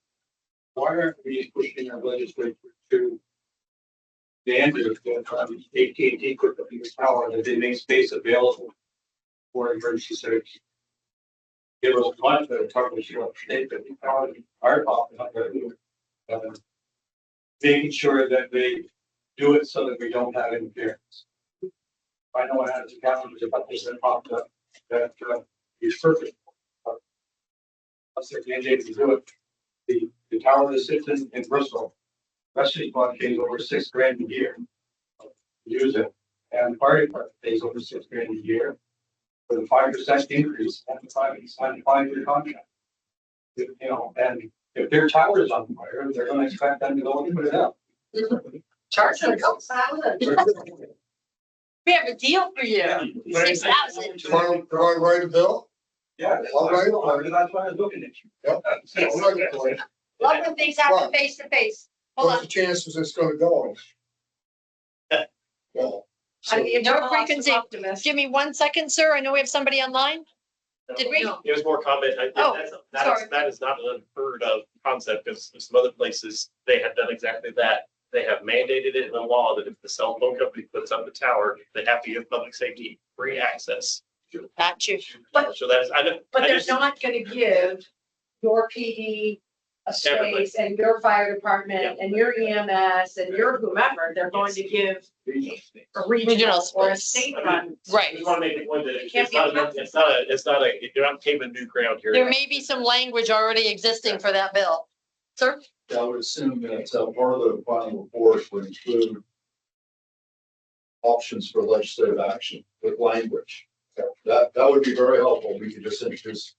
why aren't we pushing our legislature to mandate that AT&T equip the power that they make space available for emergency service? Give us much better coverage of state that the power, our office, making sure that they do it so that we don't have interference. I know I had some challenges about this that popped up that is perfect. Unless they're mandated to do it. The tower that sits in Bristol, Western Fund pays over $6,000 a year to use it, and the fire department pays over $6,000 a year with a 5% increase at the time you sign a 5-year contract. And if their tower is on fire, they're going to expect them to go and put it out. Charge them a couple $1,000. We have a deal for you. 6,000. Do I write a bill? Yeah, All right. That's why I was looking at you. Yep. I'll write it for you. Love when things happen face to face. Hold What's on. the chances it's gonna go? Well, I mean, No no frequency. optimist. Give me 1 second, sir. I know we have somebody online. Did we? It was more comment. Oh, sorry. That is not an unheard of concept because some other places, they have done exactly that. They have mandated it in the law that if the cell phone company puts up the tower, they have to give public safety free access. Got you. So that is, I don't. But I they're just- not gonna give your PD a Everybody. space and your fire department and your EMS and your whomever, they're going to give a regional or a state run. Right. I just want to make the point that It can't it's not a, you're not paving new ground here. There may be some language already existing for that bill. Sir? I would assume that part of the final report would include options for legislative action with language. That would be very helpful. We could just introduce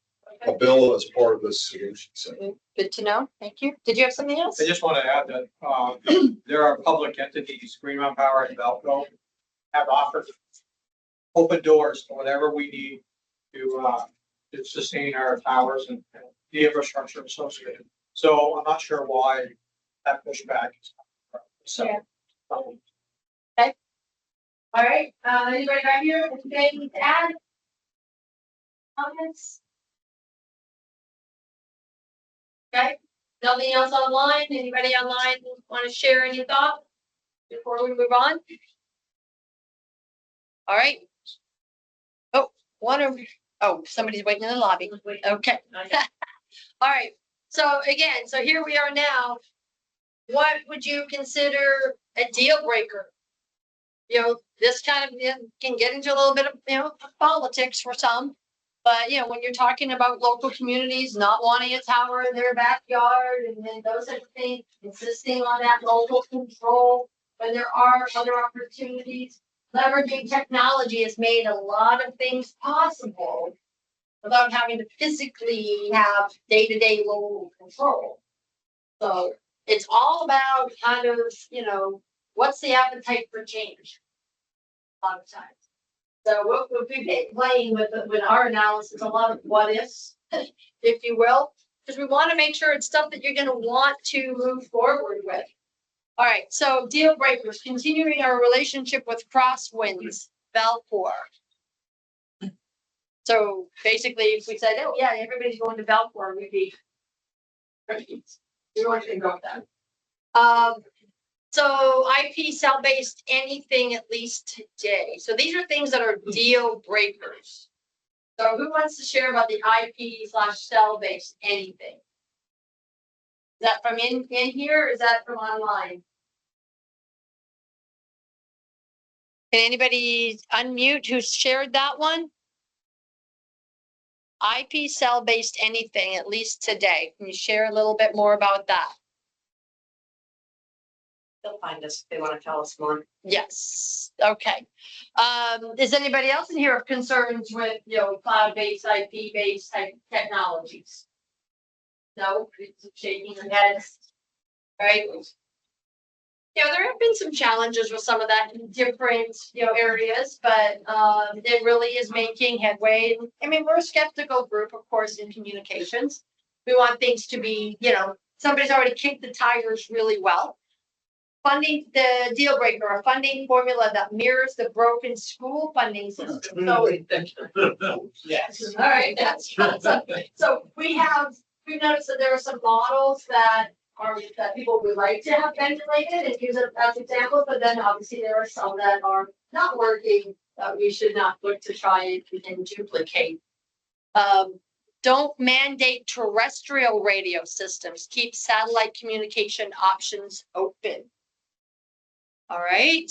a bill as part of this solution. So, Good to know. Thank you. Did you have something else? I just want to add that, there are public entities, Green Mountain Power and Velco, have offered open doors to whatever we need to sustain our towers and the infrastructure associated. So I'm not sure why that pushback is. So, Yeah. Okay. All right, anybody right here, anything to add? Comments? Okay, nothing else online? Anybody online want to share any thoughts before we move on? All right. Oh, somebody's waiting in the lobby. Okay. All right, so again, so here we are now. What would you consider a deal breaker? You know, this kind of can get into a little bit of, politics for some. But, when you're talking about local communities not wanting a tower in their backyard and then those types of things, insisting on that local control, when there are other opportunities, leveraging technology has made a lot of things possible without having to physically have day-to-day local control. So it's all about kind of, what's the appetite for change? A lot of times. So we'll be playing with our analysis, a lot of what ifs, if you will, because we want to make sure it's stuff that you're going to want to move forward with. All right, so deal breakers, continuing our relationship with Crosswinds, Valcor. So basically, if we said, oh yeah, everybody's going to Valcor, we'd be, we want to go with that. So IP cell-based anything at least today. So these are things that are deal breakers. So who wants to share about the IP/cell-based anything? Is that from in here or is that from online? Can anybody unmute who shared that one? IP cell-based anything at least today. Can you share a little bit more about that? They'll find us if they want to tell us more. Yes, okay. Is anybody else in here of concerns with, cloud-based, IP-based type technologies? No, it's shaking your heads, right? There have been some challenges with some of that in different, areas, but it really is making headway. I mean, we're a skeptical group, of course, in communications. We want things to be, somebody's already kicked the tires really well. Funding, the deal breaker, a funding formula that mirrors the broken school funding system. So, Yes. all right, that's so we've noticed that there are some models that people would like to have ventilated and use it as examples, but then obviously there are some that are not working that we should not look to try and duplicate. Don't mandate terrestrial radio systems. Keep satellite communication options open. All right.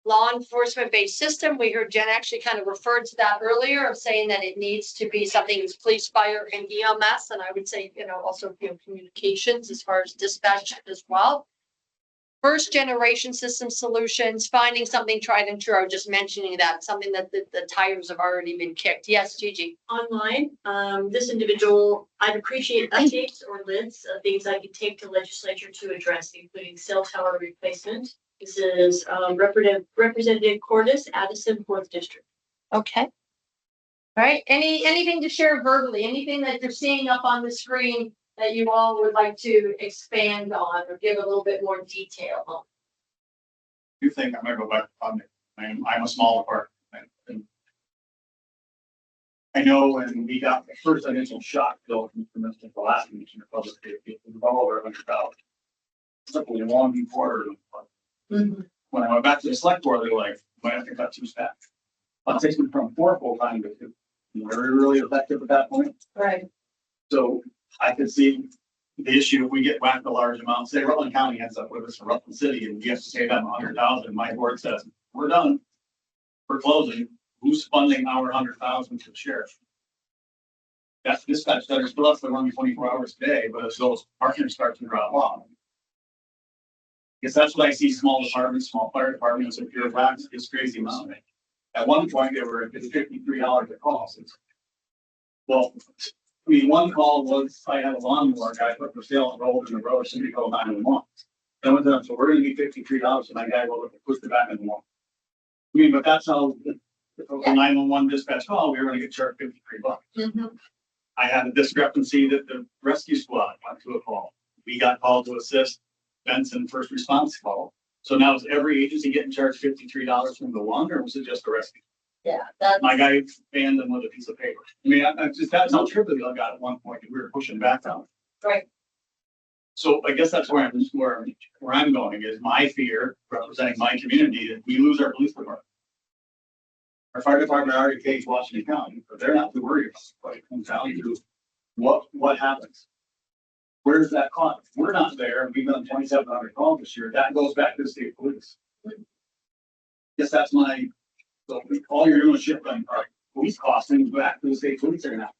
Law enforcement based system. We heard Jen actually kind of referred to that earlier of saying that it needs to be something that's police, fire, and EMS. And I would say, also, communications as far as dispatch as well. First generation system solutions, finding something tried and true. I was just mentioning that, something that the tires have already been kicked. Yes, Gigi. Online, this individual, I'd appreciate updates or lists of things I could take to legislature to address, including cell tower replacement. This is Representative Cordes, Addison, 4th District. Okay. All right. Anything to share verbally? Anything that you're seeing up on the screen that you all would like to expand on or give a little bit more detail on? You think I'm gonna go back on it. I'm a small department. And I know when we got the first initial shock bill from the last Commissioner of Public Safety, it was all over $100,000. Simply long before. When I went back to the select board, they were like, might have to cut 2 staff. That takes me from 4 full-time to 2. We're really effective at that point. Right. So I could see the issue if we get whacked a large amount. Say Rutland County ends up with us in Rutland City and we have to pay them $100,000. My board says, we're done. We're closing. Who's funding our $100,000 to the sheriff? That's dispatch center still has to run 24 hours a day, but as those partners start to drop off. Because that's what I see, small departments, small fire departments, and pure facts, it's crazy amount. At one point, they were at $53 a call. Well, I mean, one call was, I had a lawnmower guy put for sale and rolled in the road, somebody called 911. Then went down, so we're gonna be $53, and my guy will push it back in the wall. I mean, but that's how, if it was a 911 dispatch call, we were gonna get charged $53. I had a discrepancy that the rescue squad went to a call. We got called to assist Benson first response call. So now is every agency getting charged $53 from the one, or was it just the rescue? Yeah, that's. My guy banned them with a piece of paper. I mean, I just, that's how trivial I got at one point, we were pushing back on. Right. So I guess that's where I'm going, is my fear, representing my community, that we lose our police department. Our fire department already pays Washington County, but they're not too worried about it, but it comes down to what happens. Where's that cost? We're not there, we've done 2,700 calls this year, that goes back to the state police. Guess that's my, so all you're doing is shifting our police costing back to the state police are not.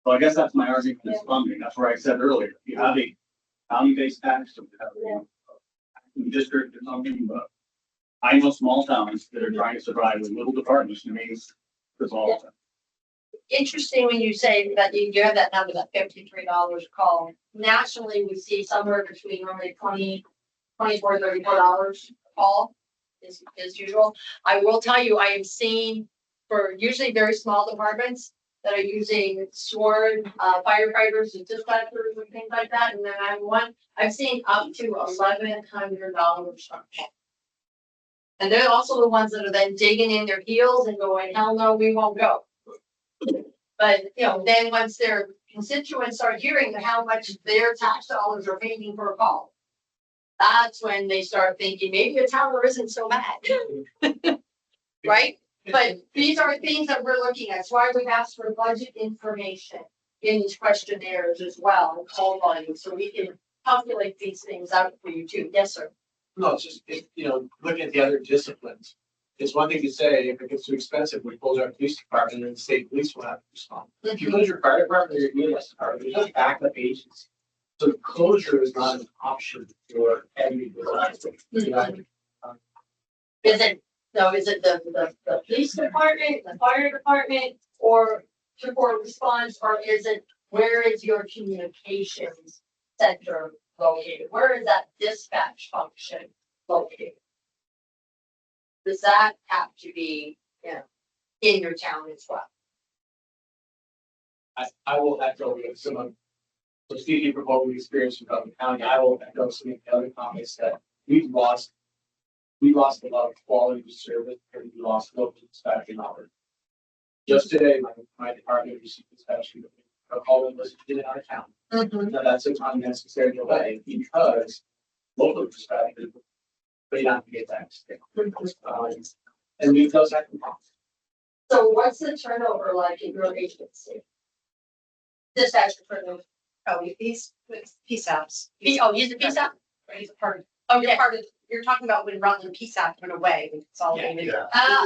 So I guess that's my argument is funding, that's where I said earlier, if you have a county-based tax, if you have a district or something, but I know small towns that are trying to survive with little departments, and means it's all of them. Interesting when you say that you have that number, that $53 call. Nationally, we see somewhere between normally $24, $34 a call is usual. I will tell you, I have seen for usually very small departments that are using sworn firefighters and dispatchers and things like that. And then I've seen up to $1,100 a call. And they're also the ones that are then digging in their heels and going, hell no, we won't go. But, then once their constituents start hearing how much their tax dollars are paying for a call, that's when they start thinking, maybe a tower isn't so bad. Right? But these are things that we're looking at. That's why we've asked for budget information in these questionnaires as well, and call volume, so we can calculate these things out for you too. Yes, sir. No, it's just, looking at the other disciplines, it's one thing to say, if it gets too expensive, we close our police department and the state police will have to respond. If you close your fire department or your EMS department, there's no backup agency. So closure is not an option for every. Is it the police department, the fire department, or support response, or is it, where is your communications center located? Where is that dispatch function located? Does that have to be, in your town as well? I will echo with some of, so Steve, from what we experienced in Putnam County, I will echo some of the other comments that we've lost a lot of quality of service, and we lost local dispatch knowledge. Just today, my department received dispatch, a call that was in out of town. Now that's an unnecessary delay because local dispatch may not get that. And we close that. So what's the turnover like in your agency? Dispatch turnover. Oh, he's with PSAPs. He's a PSAP? He's a part of, Okay. you're talking about when Rutland PSAP went away, we consolidated.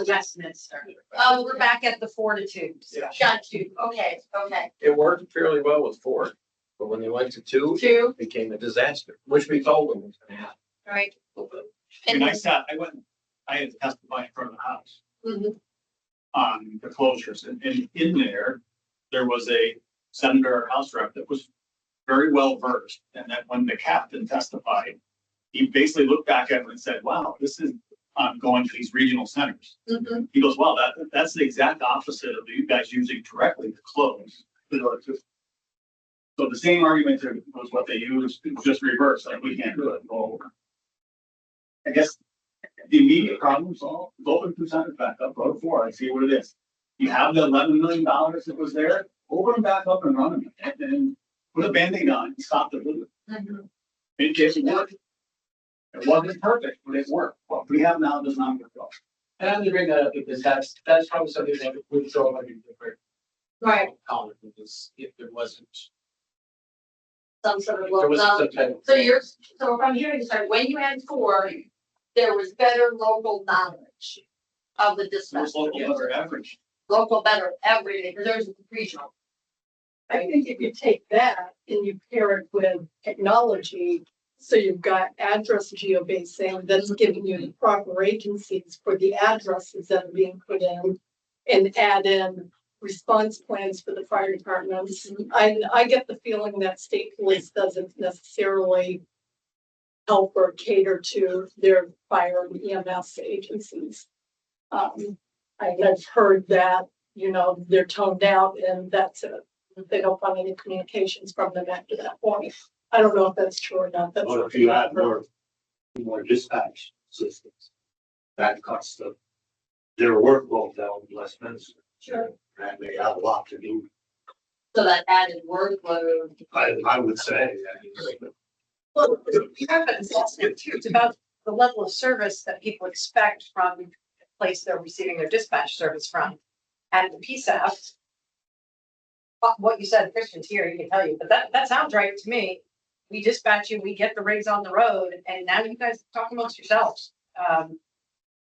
Westminster. We're back at the 4 to 2. Got you. Okay. It worked fairly well with 4, but when they went to 2, it became a disaster, which we told them was gonna happen. Right. I mean, I had to testify in front of the house. On the closures, and in there was a senator or house rep that was very well versed, and that when the captain testified, he basically looked back at it and said, wow, this is going to these regional centers. He goes, well, that's the exact opposite of you guys using directly to close. So the same argument was what they used, it was just reversed, like we can't do it. Well, I guess the immediate problem solved, open 2 centers back up, go to 4, I see what it is. You have the $11 million that was there, open them back up and run them, and then put a Band-Aid on and stop the bleeding. In case it worked. It wasn't perfect, but it worked. What we have now does not work well. And I'm gonna bring that up because that's probably something that would throw like a different. Right. Column, because if there wasn't. Some sort of There was local. some type of. So if I'm hearing you say, when you had 4, there was better local knowledge of the dispatch. Most local number average. local better every day, because there's regional. I think if you take that and you pair it with technology, so you've got address geobasing that's giving you the proper agencies for the addresses that are being put in, and add in response plans for the fire departments. I get the feeling that state police doesn't necessarily help or cater to their fire and EMS agencies. I've heard that, they're toned out and that's it. They don't want any communications from them after that point. I don't know if that's true or not. That's Well, if you add more dispatch systems, that cuts their workload down in Westminster. Sure. And they have a lot to do, So that added workload. I would say. Well, you have an assessment too. It's about the level of service that people expect from the place they're receiving their dispatch service from. And the PSAP, what you said, Christian's here, he can tell you, but that sounds right to me. We dispatch you, we get the rigs on the road, and now you guys talk amongst yourselves.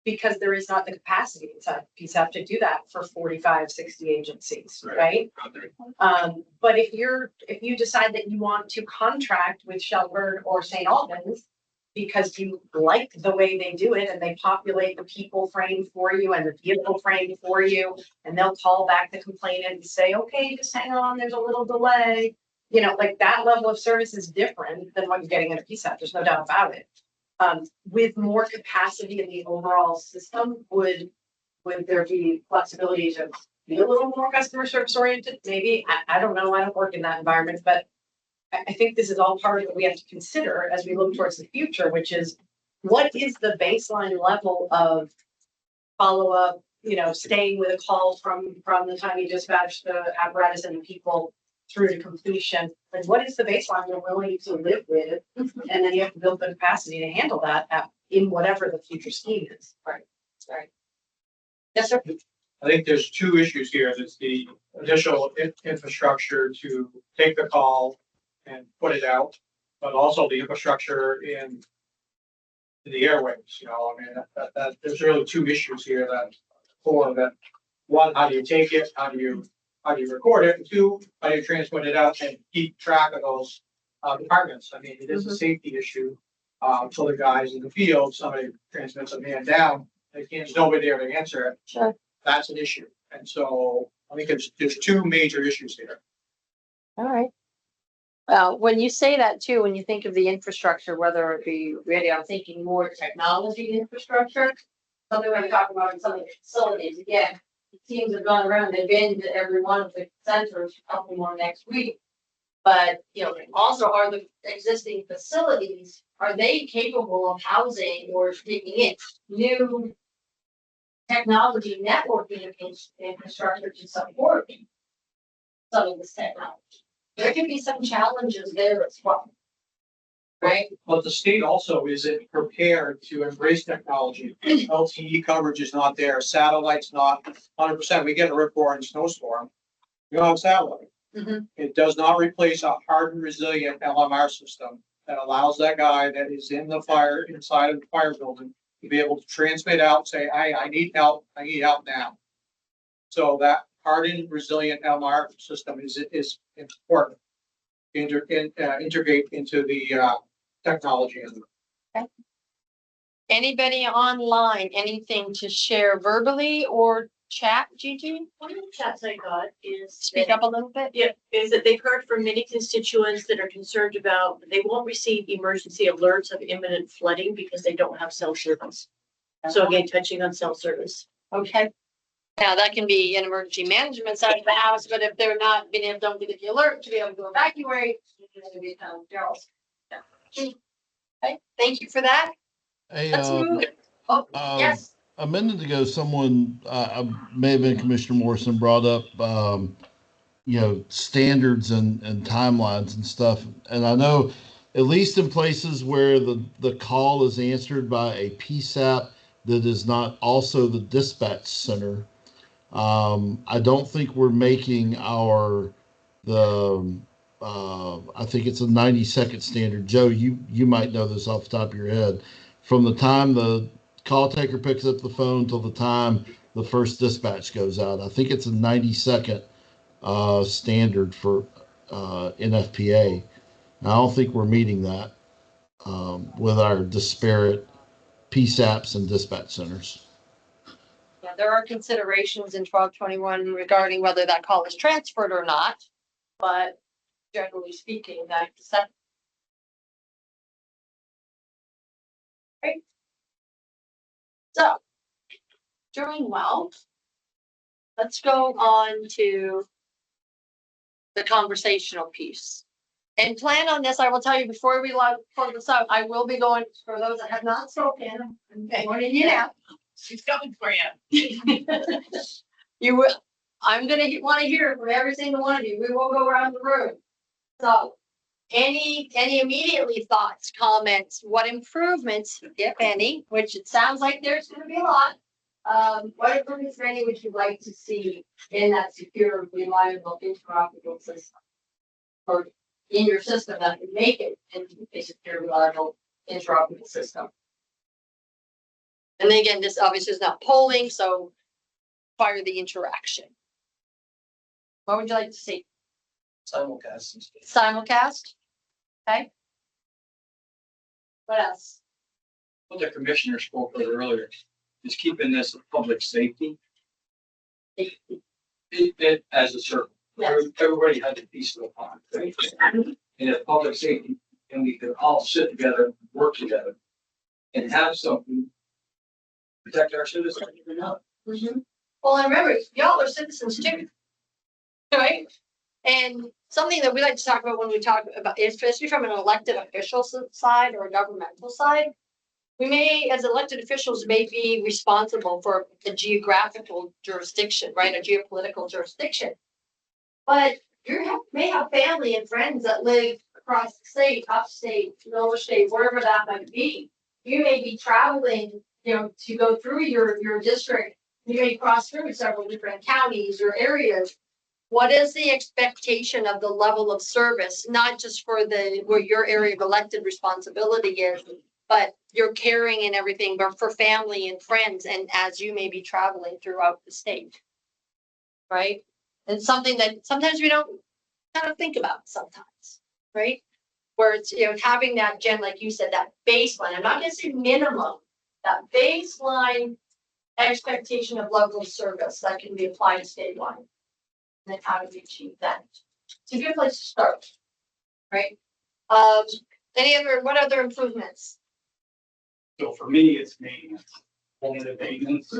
Because there is not the capacity inside PSAP to do that for 45, 60 agencies, right? But if you decide that you want to contract with Shelburne or St. Albans because you like the way they do it and they populate the people frame for you and the vehicle frame for you, and they'll call back the complainant and say, okay, just hang on, there's a little delay. Like that level of service is different than what you're getting in a PSAP. There's no doubt about it. With more capacity in the overall system, would there be flexibility to be a little more customer service oriented? Maybe, I don't know, I don't work in that environment, but I think this is all part of what we have to consider as we look towards the future, which is what is the baseline level of follow-up, staying with a call from the time you dispatch the apparatus and the people through to completion. Like, what is the baseline we're willing to live with? And then you have to build the capacity to handle that in whatever the future scheme is. Right. Yes, sir. I think there's two issues here. There's the additional infrastructure to take the call and put it out, but also the infrastructure in the airwaves, that there's really two issues here that one, how do you take it? How do you record it? And two, how do you transmit it out and keep track of those departments? I mean, it is a safety issue. For the guys in the field, somebody transmits a man down, there's nobody there to answer it. Sure. That's an issue. And so I think there's two major issues here. All right. Well, when you say that too, when you think of the infrastructure, whether it be radio, I'm thinking more technology infrastructure. Something we're talking about in some of the facilities. Again, the teams have gone around, they've been to every one of the centers, a couple more next week. But, also are the existing facilities, are they capable of housing or taking in new technology networking infrastructure to support some of this technology? There could be some challenges there as well. Right? But the state also isn't prepared to embrace technology. LTE coverage is not there. Satellite's not 100%. We get a rip roaring snowstorm. You don't have satellite. It does not replace a hardened, resilient LMR system that allows that guy that is in the fire, inside of the fire building, to be able to transmit out, say, I need help. I need help now. So that hardened, resilient LMR system is important. Integrate into the technology. Okay. Anybody online, anything to share verbally or chat, Gigi? One of the chats I got is. Speak up a little bit. Yeah, is that they've heard from many constituents that are concerned about, they won't receive emergency alerts of imminent flooding because they don't have cell service. So again, touching on cell service. Okay. Now that can be an emergency management side of the house, but if they're not being able to get the alert to be able to evacuate, it's going to be kind of Daryl's. Okay, thank you for that. Hey, Let's move it. Oh, yes. A minute ago, someone, may have been Commissioner Morrison, brought up, standards and timelines and stuff. And I know, at least in places where the call is answered by a PSAP that is not also the dispatch center, I don't think we're making I think it's a 90-second standard. Joe, you might know this off the top of your head. From the time the call taker picks up the phone till the time the first dispatch goes out. I think it's a 90-second standard for NFPA. I don't think we're meeting that with our disparate PSAPs and dispatch centers. Yeah, there are considerations in 1221 regarding whether that call is transferred or not, but generally speaking, that's that. Right. So, doing well. Let's go on to the conversational piece. And plan on this, I will tell you before we close this out, I will be going, for those that have not spoken, I'm warning you now. She's coming for you. You will, I'm gonna want to hear from every single one of you. We will go around the room. So any immediately thoughts, comments, what improvements, if any, which it sounds like there's gonna be a lot. What improvements, if any, would you like to see in that secure, reliable, interoperable system? Or in your system that would make it into a secure, reliable, interoperable system? And then again, this obviously is not polling, so require the interaction. What would you like to see? Simulcast. Simulcast? Okay. What else? What the commissioner spoke of earlier, is keeping this a public safety. It as a circle. Yes. Everybody had a piece of the pond, right? And if public safety, and we could all sit together, work together, and have something protect our citizens. Mm-hmm. Well, and remember, y'all are citizens too. Right? And something that we like to talk about when we talk about, especially from an elected official side or a governmental side, we may, as elected officials, may be responsible for a geographical jurisdiction, right? A geopolitical jurisdiction. But you may have family and friends that live across the state, upstate, lower state, wherever that might be. You may be traveling, to go through your district. You may cross through several different counties or areas. What is the expectation of the level of service, not just for where your area of elected responsibility is, but your caring and everything, but for family and friends, and as you may be traveling throughout the state, right? And something that sometimes we don't kind of think about sometimes, right? Where it's, having that, Jen, like you said, that baseline, I'm not gonna say minimum, that baseline expectation of level of service that can be applied statewide. And then how do we achieve that? It's a good place to start, right? What other improvements? So for me, it's maintenance, preventative maintenance.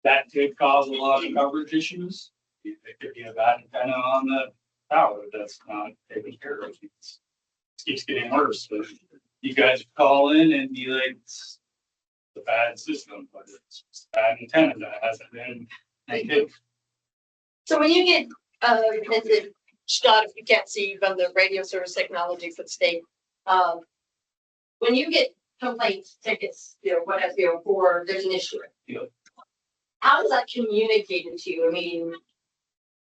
That could cause a lot of coverage issues. It could be a bad antenna on the tower that's not taken care of. It keeps getting worse, but you guys call in and be like, it's a bad system, but it's a bad antenna that hasn't been taken. So when you get, Scott, if you can't see, you've done the radio service technology for the state. When you get complaints, tickets, what have you, for there's an issue. Yeah. How is that communicated to you? I mean,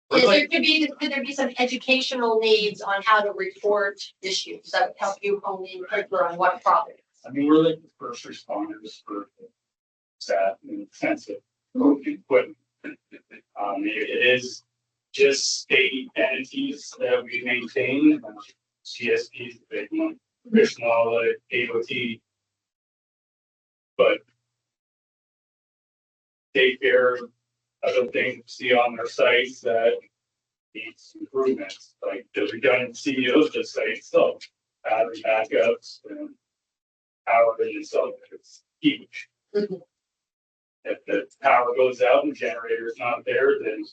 could there be some educational needs on how to report issues that would help you hone in quicker on what problem? I mean, we're like the first responders for staff in the sense of equipment. It is just state entities that we maintain. CSP is the big one, traditional AOT. But take care of other things see on their sites that needs improvements, like the redundancy of the site itself, battery backups and power itself. It's huge. If the power goes out and the generator is not there, then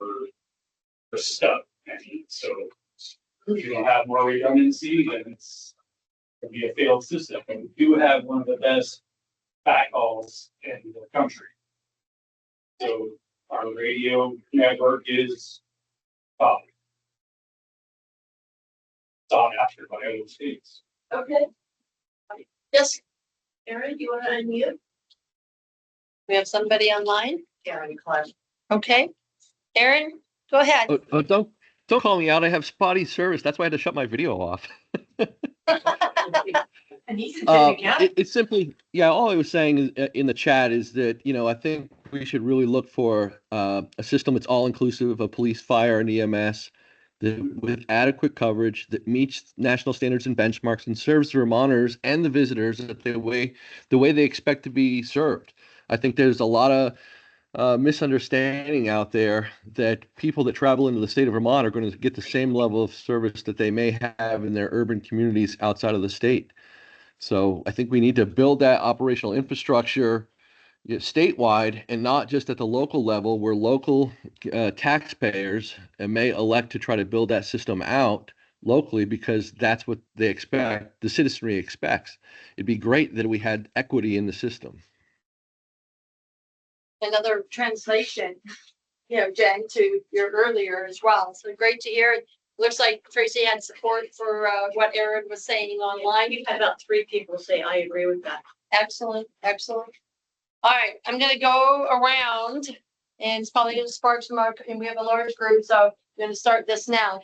we're stuck. And so if you don't have more redundancy, then it's going to be a failed system. And we do have one of the best backhauls in the country. So our radio network is top. Sought after by other states. Okay. Yes. Aaron, you want to unmute? We have somebody online? Aaron Clark. Okay. Aaron, go ahead. Oh, don't call me out. I have spotty service. That's why I had to shut my video off. And he's in Tiffany County. It's simply, yeah, all I was saying is, in the chat is that, I think we should really look for a system that's all inclusive of police, fire, and EMS that with adequate coverage that meets national standards and benchmarks and serves the Vermonters and the visitors the way they expect to be served. I think there's a lot of misunderstanding out there that people that travel into the state of Vermont are going to get the same level of service that they may have in their urban communities outside of the state. So I think we need to build that operational infrastructure, statewide, and not just at the local level where local taxpayers may elect to try to build that system out locally because that's what they expect, the citizenry expects. It'd be great that we had equity in the system. Another translation, Jen, to your earlier as well. So great to hear. Looks like Tracy had support for what Aaron was saying online. We've had about 3 people say, I agree with that. Excellent, excellent. All right, I'm gonna go around and it's probably gonna spark some more, and we have a large group, so I'm gonna start this now.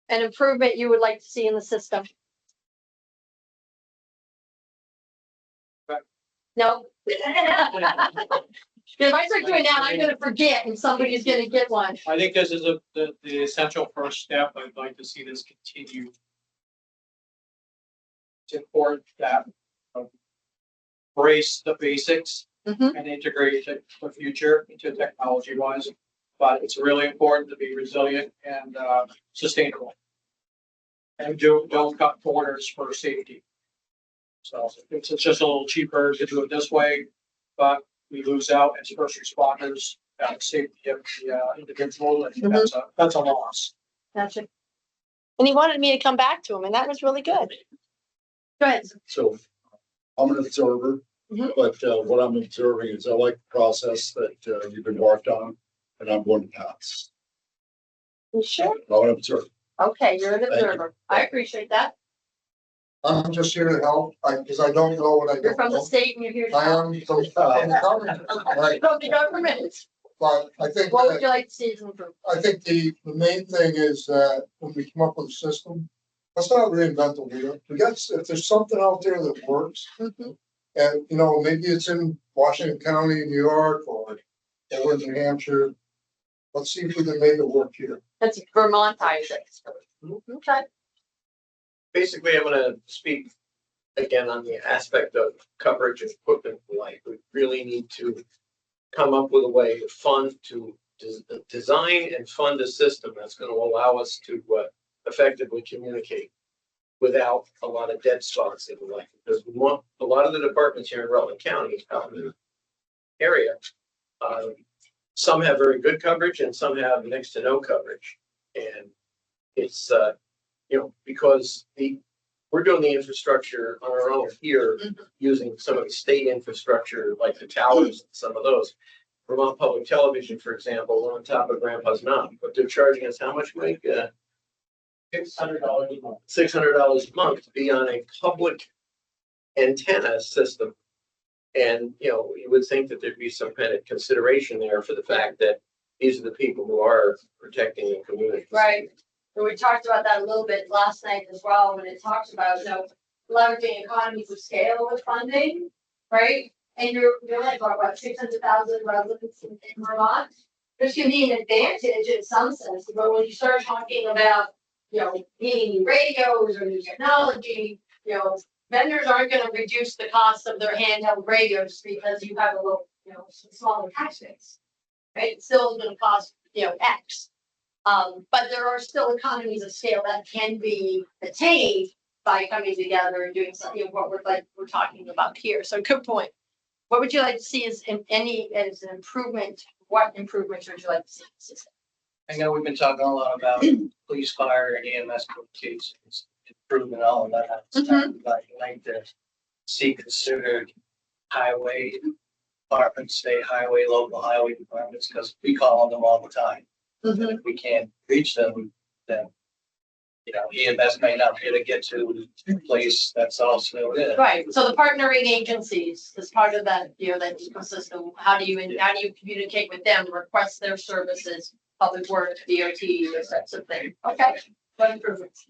An improvement you would like to see in the system? No? If I start doing that, I'm gonna forget and somebody's gonna get one. I think this is the essential first step. I'd like to see this continue. It's important that embrace the basics and integrate the future into technology wise. But it's really important to be resilient and sustainable. And don't cut corners for safety. So it's just a little cheaper to do it this way, but we lose out as first responders, safety of the individual, and that's a loss. Gotcha. And he wanted me to come back to him, and that was really good. Go ahead. So I'm an observer, but what I'm observing is I like the process that you've embarked on, and I'm going to pass. You sure? I'm an observer. Okay, you're an observer. I appreciate that. I'm just here to help, because I don't know what I You're don't from the know. state and you're here to I help. am from the government, right? From the government. But I think What would that, you like to see as improvement? I think the main thing is that when we come up with a system, let's not reinvent the wheel. We got, if there's something out there that works, and maybe it's in Washington County, New York, or over in New Hampshire. Let's see if we can make it work here. That's Vermont, I think. Okay. Basically, I'm gonna speak again on the aspect of coverage and equipment alike. We really need to come up with a way to fund, to design and fund a system that's gonna allow us to effectively communicate without a lot of dead spots in the life. Because we want a lot of the departments here in Rutland County, out in the area, some have very good coverage and some have next to no coverage. And it's, because we're doing the infrastructure on our own here, using some of the state infrastructure, like the towers, and some of those. Vermont Public Television, for example, we're on top of Grandpa's Mountain, but they're charging us how much, Mike? $600 a month. $600 a month to be on a public antenna system. And, you would think that there'd be some kind of consideration there for the fact that these are the people who are protecting the community. Right. And we talked about that a little bit last night as well, when it talks about, leveraging economies of scale with funding, right? And you're like, what, 600,000 residents in Vermont? There's gonna be an advantage in some sense, but when you start talking about, needing new radios or new technology, vendors aren't gonna reduce the cost of their handheld radios because you have a little, smaller tax base, right? It's still gonna cost, X. But there are still economies of scale that can be attained by coming together and doing something, what we're talking about here. So good point. What would you like to see as an improvement? What improvements would you like to see in the system? I know we've been talking a lot about police, fire, and EMS communications, improvement, all of that stuff. But I'd like to see considered highway departments, state highway, local highway departments, because we call on them all the time. And if we can't reach them, then EMS may not be able to get to the place that's also there. Right. So the partnering agencies is part of that, that ecosystem. How do you communicate with them, request their services, public works, DOT, those types of things? Okay. What improvements?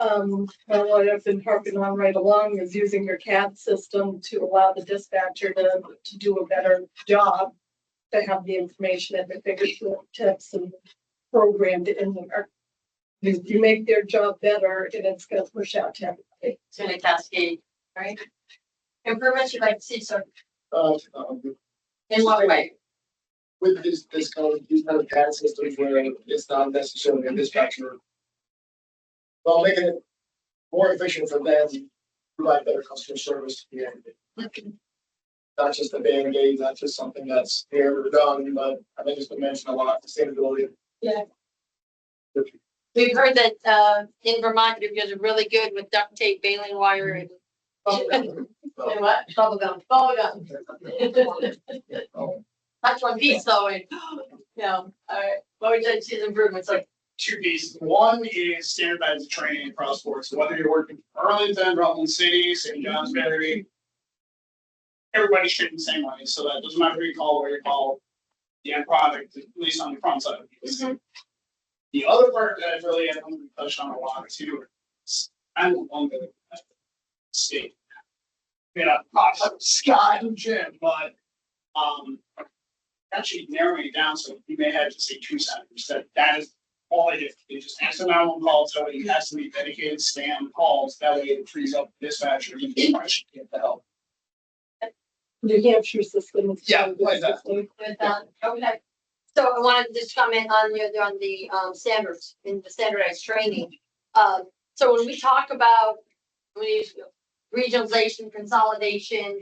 Well, what I've been harping on right along is using your CAD system to allow the dispatcher to do a better job, to have the information at their fingertips and programmed in there. If you make their job better, and it's gonna push out to everybody. It's gonna cascade, right? Improvements you'd like to see, sir, in what way? With these kind of CAD systems where it's not necessarily a dispatcher. Well, making it more efficient for them, to provide better customer service to the end. Not just a band-aid, not just something that's there or done, but I think it's been mentioned a lot, sustainability. Yeah. We've heard that, in Vermont, you guys are really good with duct tape, baling wire and. And what? Bubble gum. That's one piece though, and, all right, what would you see as improvements, like? Two pieces. One is standardized training across boards. So whether you're working in Arlington, Rutland City, St. John's Battery, everybody's treated the same way. So that doesn't matter who you call, where you call, the end product, at least on the front side. The other part that I really haven't touched on a lot too, I'm on the state. Scott and Jim, but actually narrowing it down so you may have to say 2 senators. That is all I do. You just answer 911 calls. That way it has to be dedicated spam calls. That way it frees up the dispatcher and get the help. New Hampshire system. Yeah, like that. With that, okay. So I wanted to just comment on the standards, in the standardized training. So when we talk about, regionalization, consolidation,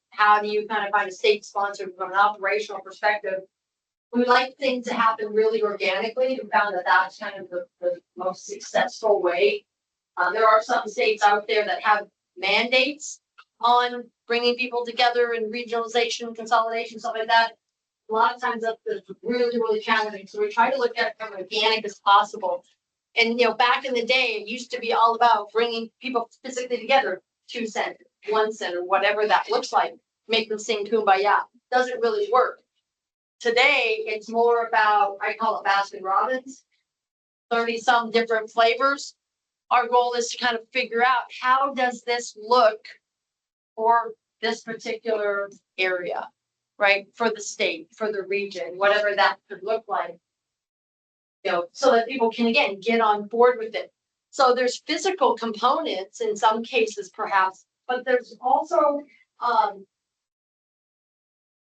how do you kind of find a state sponsor from an operational perspective? We like things to happen really organically. We found that that's kind of the most successful way. There are some states out there that have mandates on bringing people together and regionalization, consolidation, stuff like that. A lot of times that's really, really challenging. So we try to look at it as organic as possible. And, back in the day, it used to be all about bringing people physically together, 2 center, 1 center, whatever that looks like, make them sing Kumbaya. Doesn't really work. Today, it's more about, I call it Baskin Robbins, 30 some different flavors. Our goal is to kind of figure out, how does this look for this particular area, right? For the state, for the region, whatever that could look like. So that people can, again, get on board with it. So there's physical components in some cases perhaps, but there's also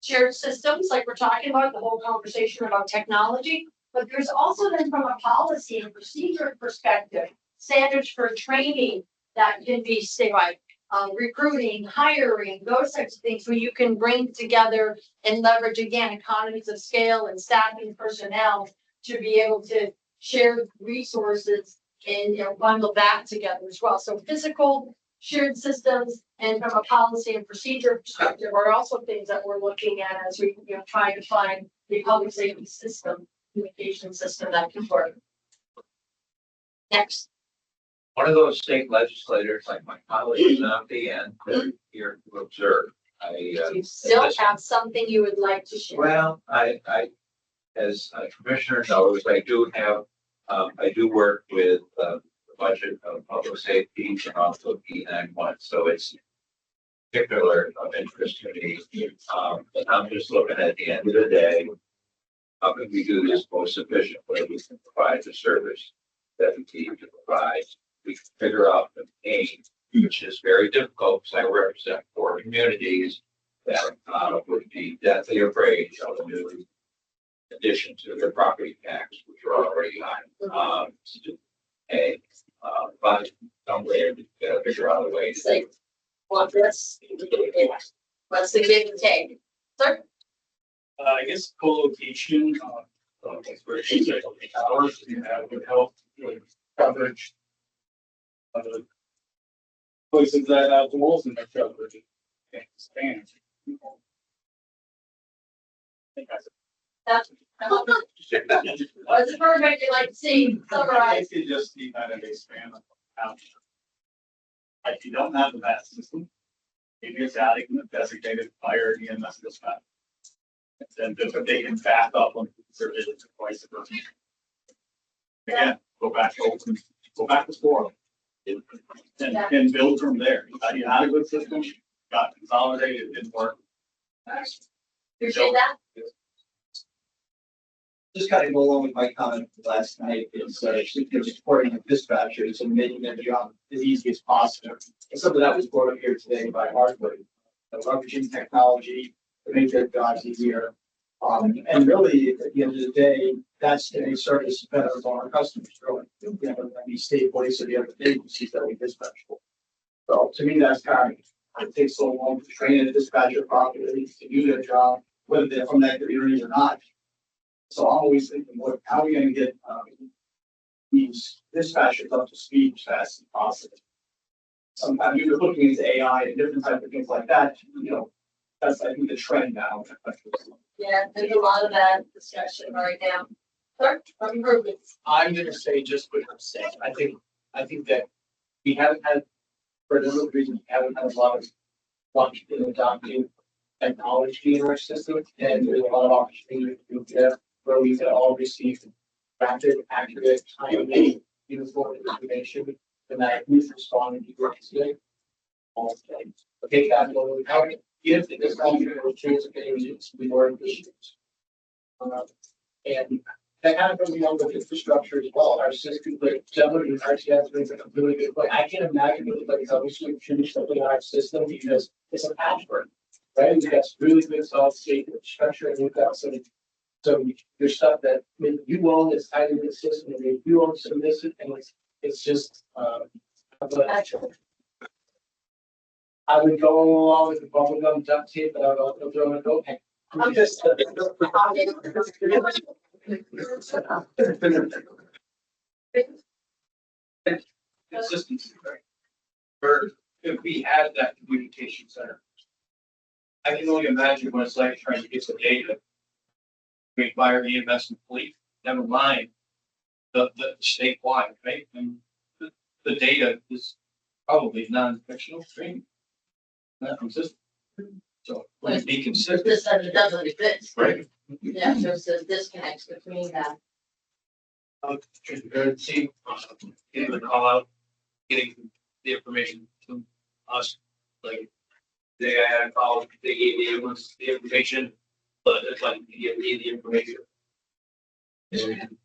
shared systems, like we're talking about, the whole conversation about technology, but there's also then from a policy and procedure perspective, standards for training that can be statewide, recruiting, hiring, those types of things where you can bring together and leverage, again, economies of scale and staffing personnel to be able to share resources and bundle that together as well. So physical shared systems and from a policy and procedure perspective are also things that we're looking at as we try to find the public safety system, communication system that can work. Next. One of those state legislators, like my colleagues at the end, that here to observe. You still have something you would like to share? Well, I as a commissioner knows, I do work with the budget of public safety and also P91, so it's particular of interest to me. But I'm just looking at the end of the day, how can we do this most efficiently? We can provide the service that we need to provide. We can figure out the pain, which is very difficult because I represent 4 communities that would be deathly afraid of the new addition to their property tax, which are already on. But somewhere we gotta figure out a way to Say, want this? What's the give and take? Sir? I guess co-location, where towers you have would help with coverage. Places that have the walls in their coverage and expand. That's what's the perfect you like to see summarized? It just be kind of expand out. If you don't have the VAT system, maybe it's adding the designated fire EMS dispatch. And then they can back up on services twice a day. Again, go back to open go back to forum. And build from there. You had a good system, got consolidated, it didn't work. Appreciate that. Just kind of go along with my comment last night, is supporting the dispatchers and making their job as easy as possible. And some of that was brought up here today by Hartwood, leveraging technology to make their jobs easier. And really, at the end of the day, that's a service better for our customers, really. You know, the state police or the other agencies that we dispatch for. So to me, that's kind of, it takes so long to train a dispatcher properly to do their job, whether they're from that community or not. So I'm always thinking, what, how are we gonna get, these dispatchers up to speed as fast as possible? Sometimes you're looking into AI and different types of things like that, you know, that's, I think, the trend now. Yeah, there's a lot of that discussion right now. Clerk, improvements. I'm gonna say just what I'm saying. I think that we haven't had, for a number of reasons, we haven't had a lot of launch in adopting technology in our system, and there's a lot of opportunity to do that, where we can all receive rapid, accurate, timely, uniform information, and that who's responding to your incident. Okay, that will help if the dispatcher will change the pages, we more efficient. And that kind of goes along with infrastructure as well. Our system, like generally, our RTS is a really good way. I can't imagine it like how we should finish something on our system because it's a patchwork, right? We've got really good solid state structure, and we've got some there's stuff that maybe you own that's tied into the system, and maybe you own some this, and it's just I would go along with the bubble gum duct tape, but I would also throw in a goat paint. I'm just. Consistency, right? Or if we had that communication center. I can only imagine what it's like trying to get the data. We fire EMS and police, never mind the statewide, right? And the data is probably non-fictional, right? Not consistent. So let's be consistent. This study doesn't exist. Right. Yeah, there's a disconnect between that. Transparency, getting the call out, getting the information to us. Like today I had a call, they gave me the information, but it's like you give me the information. And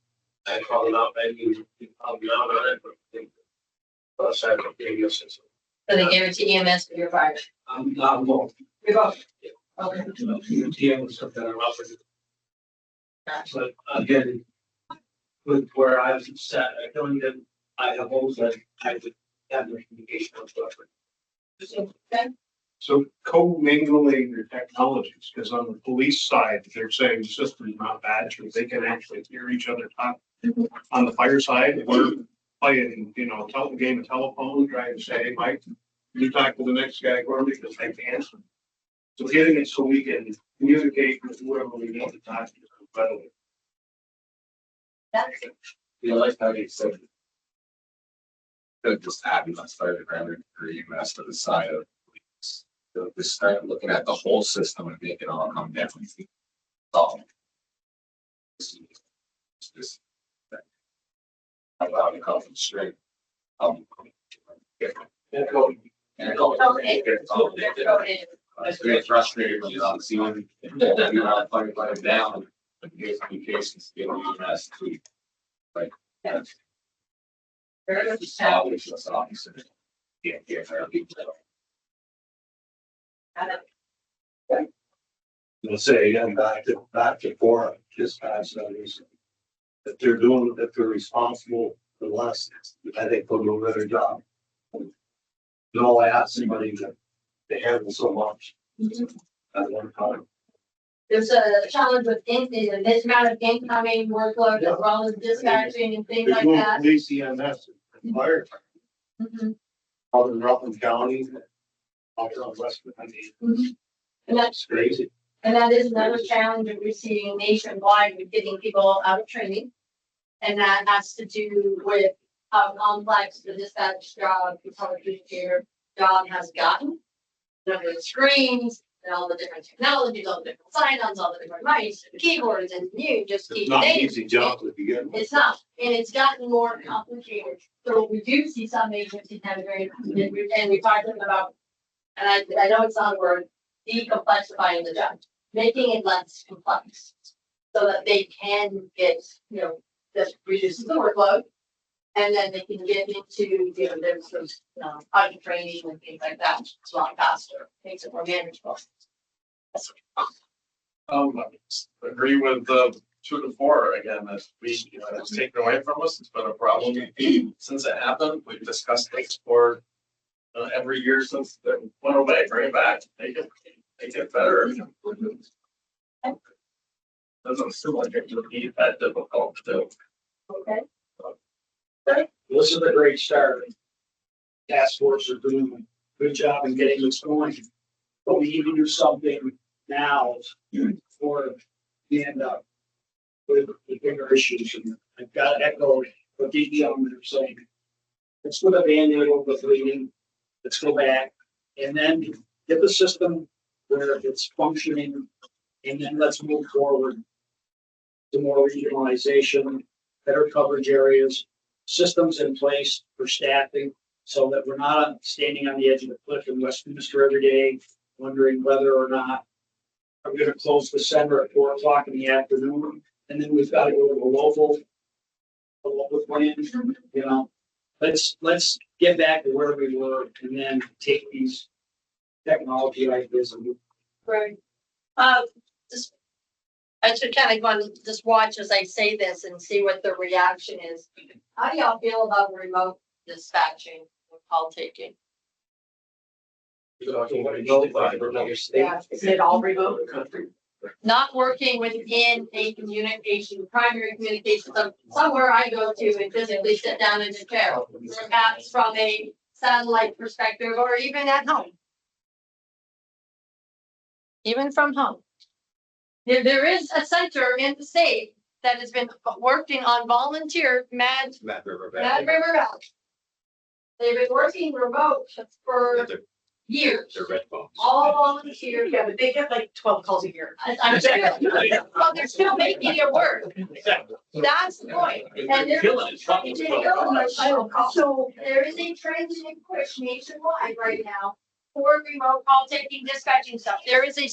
I called them out, and you called me out on it, but they side of the radio system. So they gave it to EMS for your fire. I'm not both. You're both. Okay. TM was something I'm up with. But again, with where I was set, I don't even, I have always that I would have the communication on stuff. So co-mingling your technologies, because on the police side, they're saying the system's not bad, so they can actually hear each other talk. On the fire side, we're playing, you know, game of telephone, trying to say, hey, Mike, you talk to the next guy for me because I can't. So getting it so we can communicate with whoever we want to talk to readily. Yeah, like how you said. Just adding that side of grammar for EMS to the side of police. To start looking at the whole system and make it all come down. This allowed to come from straight. It's very frustrating when you're not seeing, you're not fighting down, but here's communications, you know, EMS to like. Establish this officer. Yeah, Let's say, again, back to forum dispatch studies. If they're responsible for less, I think they'll do a better job. Don't I ask somebody to handle so much at one time. There's a challenge with this amount of incoming workload as well as dispatching and things like that. Police, EMS, and fire. Out in Rutland County, out in West Virginia. And that's crazy. And that is another challenge that we're seeing nationwide with getting people out of training. And that has to do with how complex the dispatch job, the public communicator job has gotten. Number of screens, and all the different technologies, all the different sign-ons, all the different mice, and keyboards, and you just keep. It's not an data. easy job to begin with. It's not, and it's gotten more complicated. So we do see some agencies have very, and we talked to them about, and I know it's not a word, decomplexifying the job, making it less complex. So that they can get, just reduce the workload. And then they can get into, there's some, project training and things like that. It's a lot faster, makes it more manageable. Agree with 2 to 4 again, that it's taken away from us. It's been a problem since it happened. We've discussed this for every year since it went away, bring it back, make it better. Doesn't seem like it would be that difficult to. Okay. This is a great start. Task force are doing a good job in getting this going. But we need to do something now for the end up with the bigger issues. And I've got to echo what these gentlemen are saying. Let's put a Band-Aid over the bleeding. Let's go back and then get the system where it's functioning. And then let's move forward to more regionalization, better coverage areas, systems in place for staffing so that we're not standing on the edge of the cliff in Westminster every day, wondering whether or not I'm going to close the center at 4 o'clock in the afternoon. And then we've got to go to a local plan, let's get back to where we were and then take these technology ideas and Right. Just, I should kind of want to just watch as I say this and see what the reaction is. How do y'all feel about remote dispatching and call taking? Yeah, is it all remote? Not working within a communication, primary communication, somewhere I go to and physically sit down in a chair, perhaps from a satellite perspective or even at home. Even from home. There is a center in the state that has been working on volunteer Mad River Valley. They've been working remote for years. They're red phones. All volunteer. Yeah, but they get like 12 calls a year. I'm sure, well, they're still making it work. That's the point. And they're trying to kill us. So there is a trend and push nationwide right now for remote call taking dispatching stuff. There is a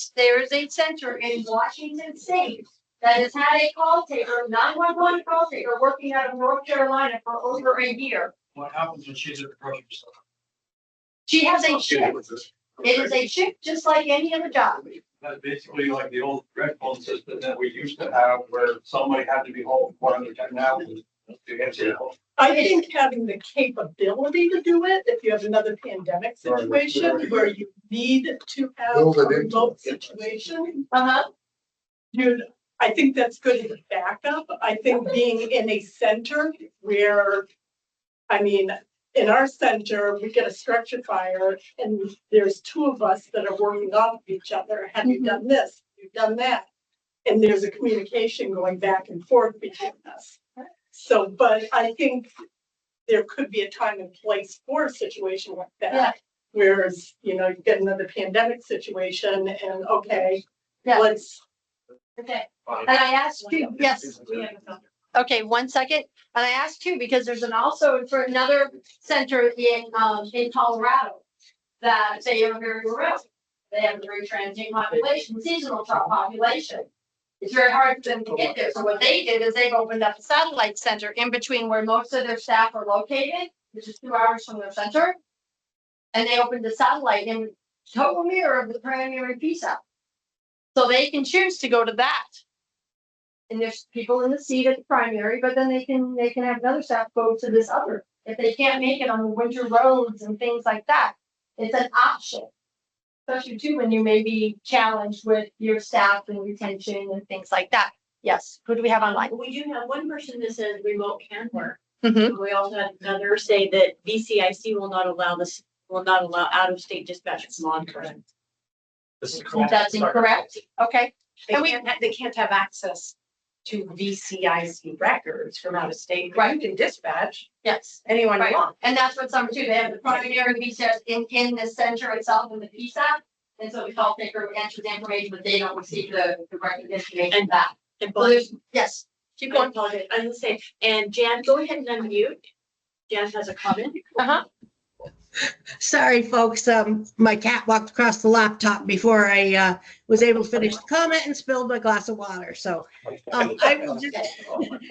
center in Washington State that has had a call taker, 911 call taker, working out of North Carolina for over a year. What happens when she's at the grocery store? She has a shift. It is a shift just like any other job. That's basically like the old red phone system that we used to have where somebody had to be home 100 now. I think having the capability to do it, if you have another pandemic situation where you need to have a remote situation. Dude, I think that's good as a backup. I think being in a center where, in our center, we get a structure fire and there's 2 of us that are working off of each other. Have you done this? You've done that. And there's a communication going back and forth between us. So, but I think there could be a time and place for a situation like that. Yeah. Whereas, you get another pandemic situation and let's. Okay, and I asked you, yes. Okay, 1 second. And I asked too, because there's also for another center in Colorado that they are very rural. They have a very transient population, seasonal population. It's very hard for them to get there. So what they did is they've opened up a satellite center in between where most of their staff are located, which is 2 hours from their center. And they opened a satellite in total mirror of the primary PSAP. So they can choose to go to that. And there's people in the seat at the primary, but then they can have another staff go to this other. If they can't make it on the winter roads and things like that, it's an option. Especially too when you may be challenged with your staff and retention and things like that. Yes, who do we have online? We do have one person that says remote can work. Mhm. We also had another say that VCIC will not allow out-of-state dispatch monitoring. That's incorrect. Okay. And They can't have access to VCIC records from out of state. Right. You can dispatch Yes. anyone you Right. want. And that's what's number 2. They have the primary research in the center itself in the PSAP. And so the call taker enters the information, but they don't receive the correct information back. And So there's, yes, keep going, apologize. I'm gonna say, and Jan, go ahead and unmute. Jan has a comment. uh-huh. Sorry, folks. My cat walked across the laptop before I was able to finish the comment and spilled my glass of water. So I will just,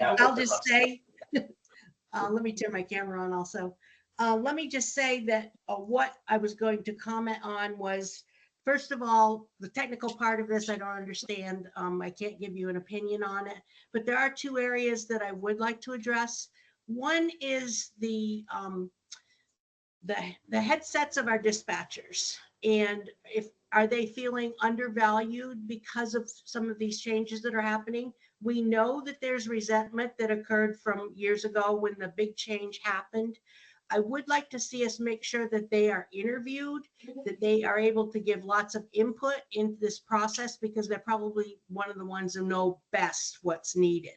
I'll just say, let me turn my camera on also. Let me just say that what I was going to comment on was, first of all, the technical part of this, I don't understand. I can't give you an opinion on it, but there are two areas that I would like to address. One is the headsets of our dispatchers, and are they feeling undervalued because of some of these changes that are happening? We know that there's resentment that occurred from years ago when the big change happened. I would like to see us make sure that they are interviewed, that they are able to give lots of input into this process, because they're probably one of the ones who know best what's needed.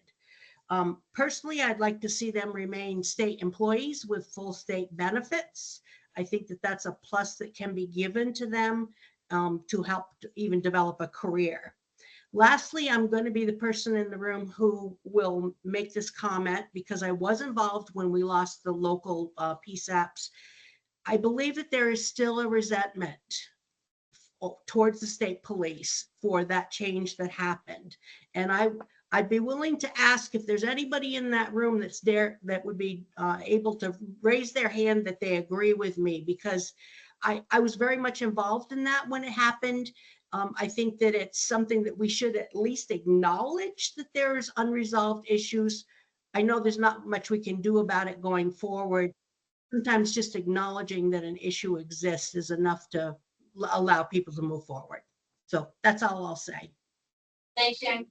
Personally, I'd like to see them remain state employees with full state benefits. I think that that's a plus that can be given to them to help to even develop a career. Lastly, I'm going to be the person in the room who will make this comment because I was involved when we lost the local PSAPs. I believe that there is still a resentment towards the state police for that change that happened. And I'd be willing to ask if there's anybody in that room that's there that would be able to raise their hand that they agree with me, because I was very much involved in that when it happened. I think that it's something that we should at least acknowledge that there's unresolved issues. I know there's not much we can do about it going forward. Sometimes just acknowledging that an issue exists is enough to allow people to move forward. So that's all I'll say. Thanks, Jan.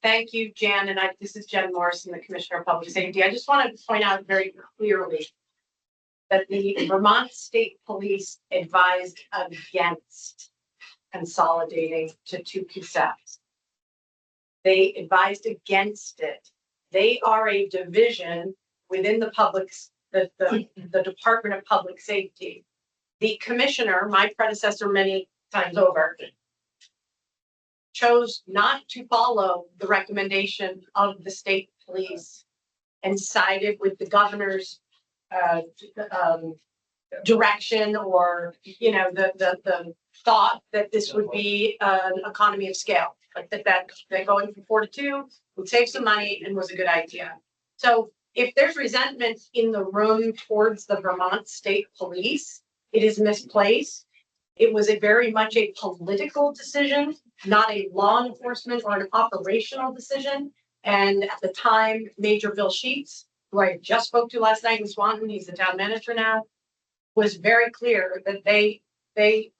Thank you, Jan, and this is Jen Morrison, the Commissioner of Public Safety. I just want to point out very clearly that the Vermont State Police advised against consolidating to two PSAPs. They advised against it. They are a division within the Department of Public Safety. The commissioner, my predecessor many times over, chose not to follow the recommendation of the state police and sided with the governor's direction, or the thought that this would be an economy of scale, like that going from 4 to 2 would save some money and was a good idea. So if there's resentment in the room towards the Vermont State Police, it is misplaced. It was very much a political decision, not a law enforcement or an operational decision. And at the time, Major Bill Sheets, who I just spoke to last night in Swanton, he's the town manager now, was very clear that they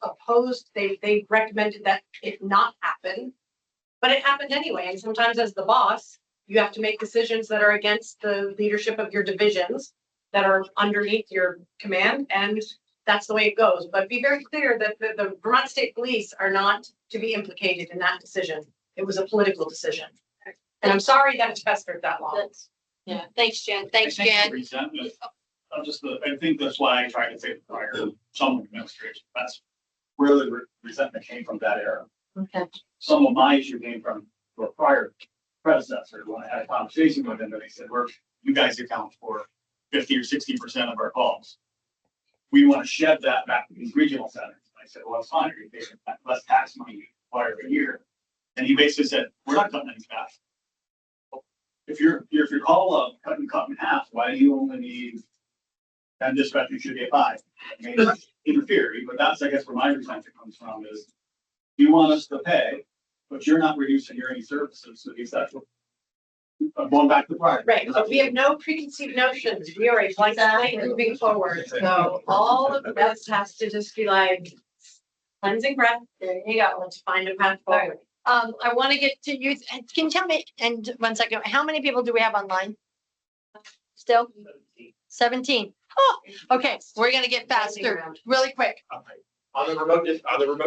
opposed, they recommended that it not happen, but it happened anyway. And sometimes as the boss, you have to make decisions that are against the leadership of your divisions that are underneath your command, and that's the way it goes. But be very clear that the Vermont State Police are not to be implicated in that decision. It was a political decision. And I'm sorry that it's festered that long. Yeah, thanks, Jen. Thanks, I think Jen. the resentment, I think that's why I tried to say prior, some administration, that's where the resentment came from, that era. Okay. Some of my issue came from the prior predecessor, when I had a conversation with them, and they said, you guys account for 50 or 60% of our calls. We want to shed that back to these regional centers. I said, well, it's fine, you're paying less tax money every year. And he basically said, we're not cutting any tax. If your call up cut in half, why do you only need, and dispatch you should get 5? I mean, in theory, but that's, I guess, where my resentment comes from is you want us to pay, but you're not reducing your any services. So if that's what, I'm going back to prior. Right, so we have no preconceived notions. We are a blank slate moving forward. So all of this has to just be like cleansing breath. There you go. Let's find a path forward. I want to get to you. Can you tell me, and 1 second, how many people do we have online? Still? 17. Oh, okay. We're going to get faster really quick. On the remote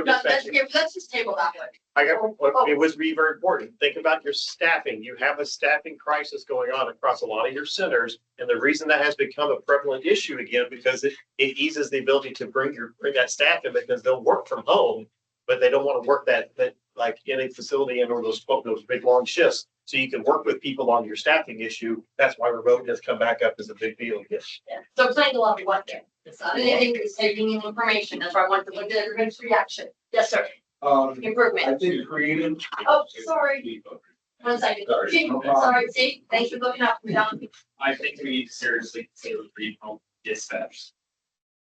Let's dispatch, just table that one. it was very important. Think about your staffing. You have a staffing crisis going on across a lot of your centers. And the reason that has become a prevalent issue again, because it eases the ability to bring that staff in because they'll work from home, but they don't want to work that like in a facility and or those big long shifts. So you can work with people on your staffing issue. That's why remote has come back up as a big deal. Yes. Yeah. So it's like a lot of what there. It's not anything, it's taking in information. That's why I want to look at everybody's reaction. Yes, sir. I Improvement. think creative. Oh, sorry. 1 second. Sorry, no problem. Sorry, see, thanks for looking up. I think we need to seriously consider regional dispatch.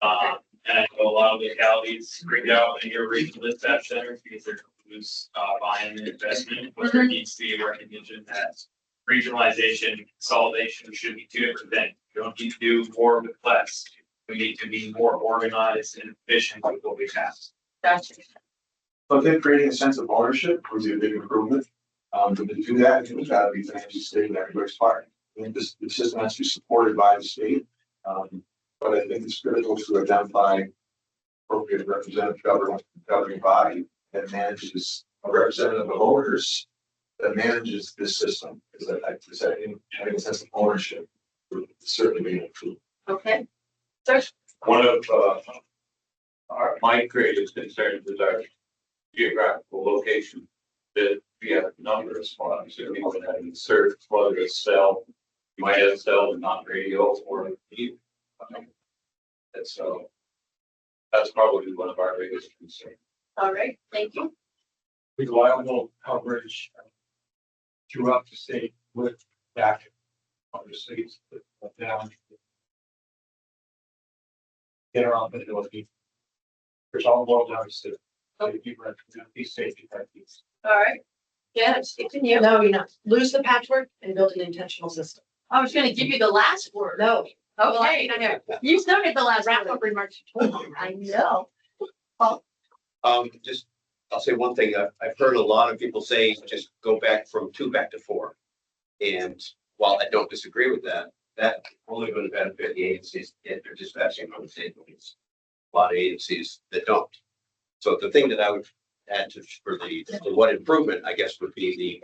And I know a lot of localities freak out and your regional dispatch centers because they're lose buy-in and investment, but there needs to be a recognition that regionalization, consolidation should be two different things. You don't need to do more with less. We need to be more organized and efficient with what we have. Gotcha. So I think creating a sense of ownership would be a big improvement. But to do that, it's gotta be financially stable, everybody's part. I think the system has to be supported by the state. But I think it's critical to identify appropriate representative governing body that manages a representative of owners that manages this system. Because I think having a sense of ownership would certainly be an improvement. Okay. Sir? One of my greatest concerns is our geographical location. That we have a number of spots that we would have insert, whether it's cell, you might have cell and not radio or TV. And so that's probably one of our biggest concerns. All right, thank you. Reliable coverage throughout the state with back other states that down. Get around the ability. There's all involved obviously. Be safe. All right. Yeah, it's continue. No, you're not. Lose the patchwork and build an intentional system. I was gonna give you the last word. No. Okay, you still get the last Wrap word. up remarks. I know. Just, I'll say one thing. I've heard a lot of people say, just go back from 2 back to 4. And while I don't disagree with that, that's only going to benefit the agencies if they're dispatching from the state police. A lot of agencies that don't. So the thing that I would add to for the what improvement, I guess, would be the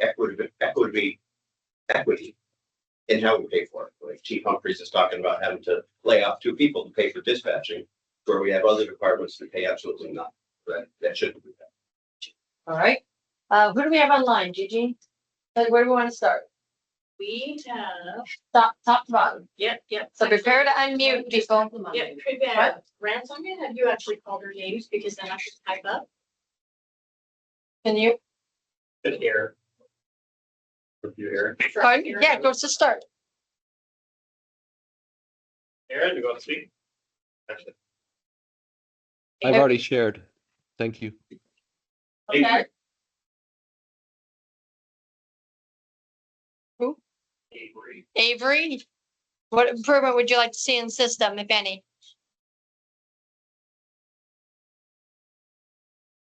equity in how we pay for it. Like Chief Humphreys is talking about having to lay off 2 people to pay for dispatching, where we have other departments that pay absolutely nothing. That shouldn't be that. All right. Who do we have online, Gigi? Where do we want to start? We have, Top to bottom. yep. So prepare to unmute, people. Yeah, pretty bad. Ransonia, have you actually called her names because then I should type up? Can you? Good air. You hear? Pardon? Yeah, go to start. Aaron, you want to speak? I've already shared. Thank you. Okay. Who? Avery. What improvement would you like to see in the system, if any?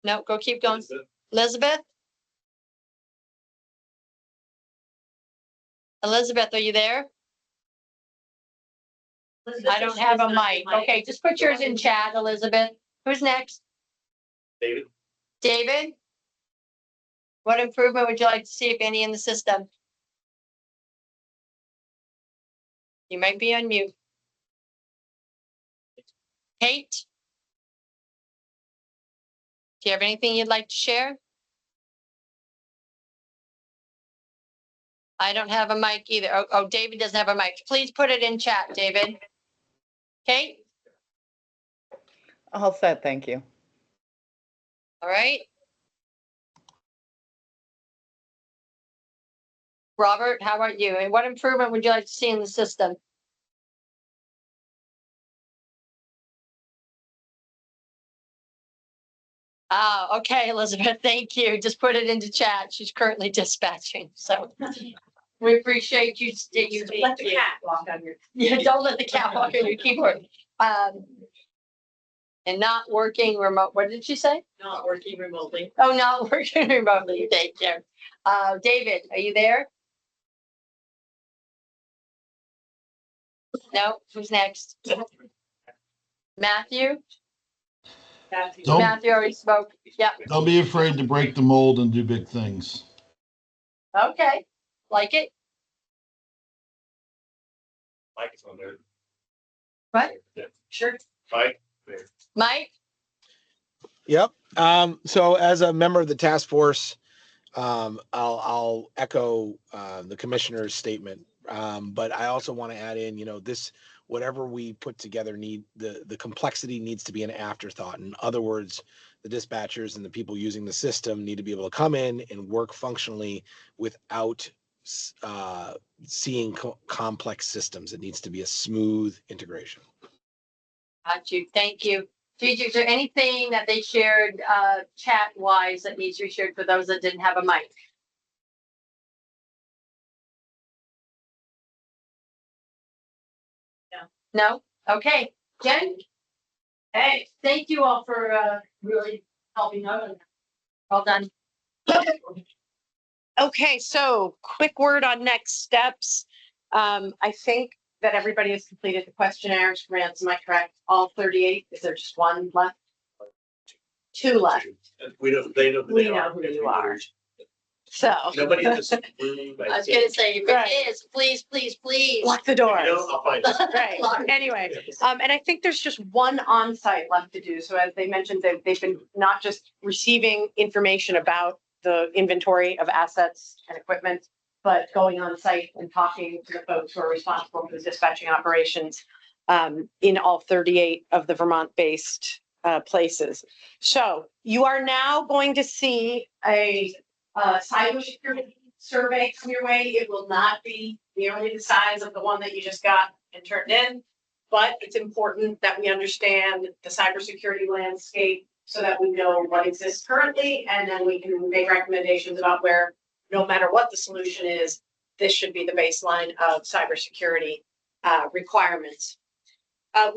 No, go keep going. Elizabeth? Elizabeth, are you there? I don't have a mic. Okay, just put yours in chat, Elizabeth. Who's next? David? David? What improvement would you like to see, if any, in the system? You might be on mute. Kate? Do you have anything you'd like to share? I don't have a mic either. Oh, David doesn't have a mic. Please put it in chat, David. Kate? All set, thank you. All right. Robert, how about you? And what improvement would you like to see in the system? Oh, okay, Elizabeth, thank you. Just put it into chat. She's currently dispatching, so we appreciate you. Let the cat walk on your. Yeah, don't let the cat walk on your keyboard. And not working remote. What did she say? Not working remotely. Oh, not working remotely. Thank you. David, are you there? No, who's next? Matthew? Don't, Matthew already spoke. Yep. don't be afraid to break the mold and do big things. Okay. Like it. Mike is on there. What? Yeah. Sure. Mike. Mike? Yep. So as a member of the task force, I'll echo the commissioner's statement. But I also want to add in, this, whatever we put together the complexity needs to be an afterthought. In other words, the dispatchers and the people using the system need to be able to come in and work functionally without seeing complex systems. It needs to be a smooth integration. Got you. Thank you. Gigi, is there anything that they shared chat wise that needs to be shared for those that didn't have a mic? No? Okay. Jen? Hey, thank you all for really helping out. Well done. Okay, so quick word on next steps. I think that everybody has completed the questionnaires. Grants, am I correct? All 38? Is there just one left? Two left. We know, they know who We they know are. who you are. So. Nobody in this room. I was gonna say, if it is, please, please, please. Lock the door. You know, I'll find it. Right, anyway, and I think there's just one on-site left to do. So as they mentioned, they've been not just receiving information about the inventory of assets and equipment, but going on site and talking to the folks who are responsible for the dispatching operations in all 38 of the Vermont-based places. So you are now going to see a cybersecurity survey come your way. It will not be nearly the size of the one that you just got and turned in, but it's important that we understand the cybersecurity landscape so that we know what exists currently, and then we can make recommendations about where, no matter what the solution is, this should be the baseline of cybersecurity requirements.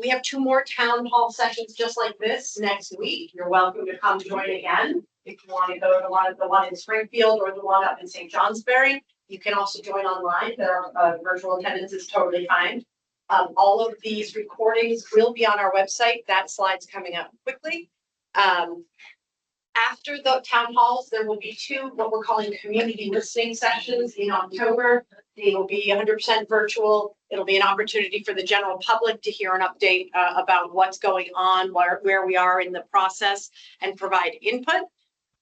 We have 2 more town hall sessions just like this next week. You're welcome to come join again. If you want to go to the one in Springfield or the one up in St. Johnsbury, you can also join online. There are virtual attendance is totally fine. All of these recordings will be on our website. That slide's coming up quickly. After the town halls, there will be 2 what we're calling community listening sessions in October. They will be 100% virtual. It'll be an opportunity for the general public to hear an update about what's going on, where we are in the process, and provide input.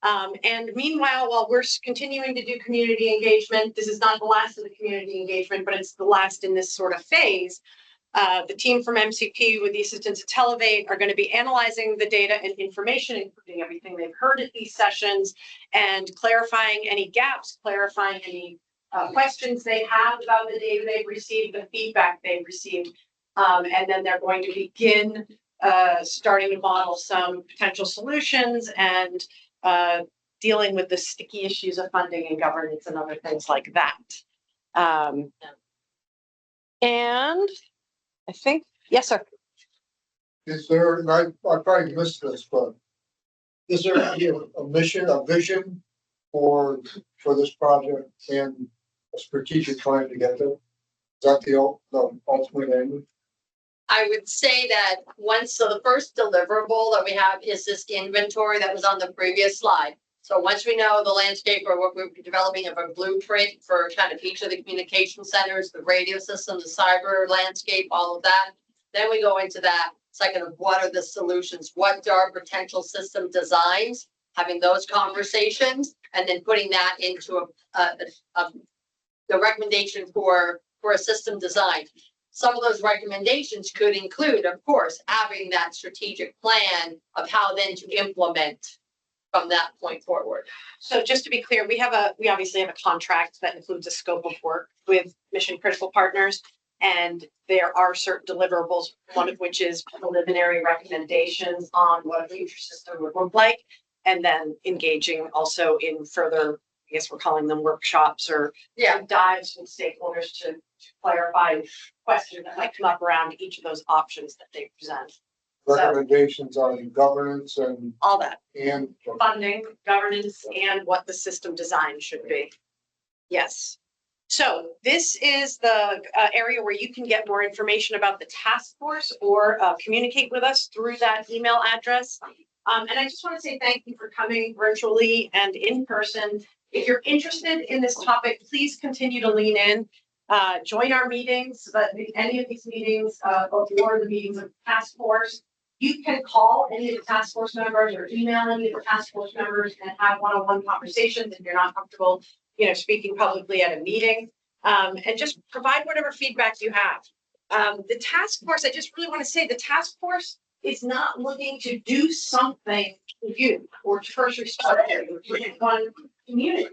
And meanwhile, while we're continuing to do community engagement, this is not the last of the community engagement, but it's the last in this sort of phase. The team from MCP with the assistance of Televate are going to be analyzing the data and information, including everything they've heard at these sessions, and clarifying any gaps, clarifying any questions they have about the data they've received, the feedback they've received. And then they're going to begin starting to model some potential solutions and dealing with the sticky issues of funding and governance and other things like that. And I think, yes, sir. Is there, and I probably missed this, but is there a mission, a vision for this project and a strategic plan to get there? Is that the ultimate aim? I would say that so the first deliverable that we have is this inventory that was on the previous slide. So once we know the landscape or what we're developing of a blueprint for kind of each of the communication centers, the radio system, the cyber landscape, all of that, then we go into that second of what are the solutions, what are our potential system designs, having those conversations, and then putting that into the recommendation for a system design. Some of those recommendations could include, of course, having that strategic plan of how then to implement from that point forward. So just to be clear, we obviously have a contract that includes a scope of work with mission critical partners. And there are certain deliverables, one of which is preliminary recommendations on what a future system would look like. And then engaging also in further, I guess we're calling them workshops or dives with stakeholders to clarify questions that might come up around each of those options that they present. Recommendations on governance and all that, and funding, governance, and what the system design should be. Yes. So this is the area where you can get more information about the task force or communicate with us through that email address. And I just want to say thank you for coming virtually and in person. If you're interested in this topic, please continue to lean in. Join our meetings, but any of these meetings, or the meetings of the task force. You can call any of the task force members or email any of the task force members and have one-on-one conversations if you're not comfortable, speaking publicly at a meeting. And just provide whatever feedback you have. The task force, I just really want to say the task force is not looking to do something to you or to first responders or to one community.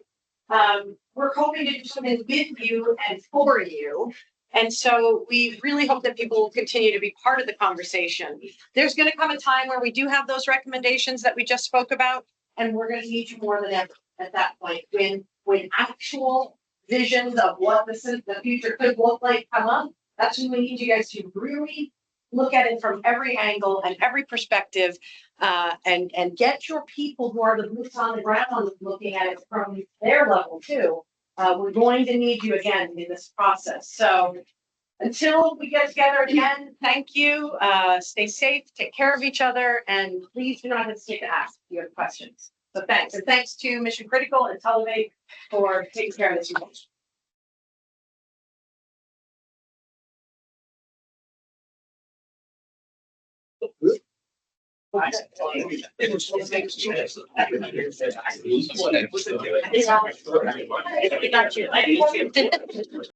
We're hoping to do something with you and for you. And so we really hope that people will continue to be part of the conversation. There's going to come a time where we do have those recommendations that we just spoke about, and we're going to need you more than ever at that point when actual visions of what the future could look like come up. That's when we need you guys to really look at it from every angle and every perspective, and get your people who are the boots on the ground looking at it from their level too. We're going to need you again in this process. So until we get together again, thank you. Stay safe, take care of each other, and please do not hesitate to ask if you have questions. So thanks. And thanks to Mission Critical and Televate for taking care of this. I got you.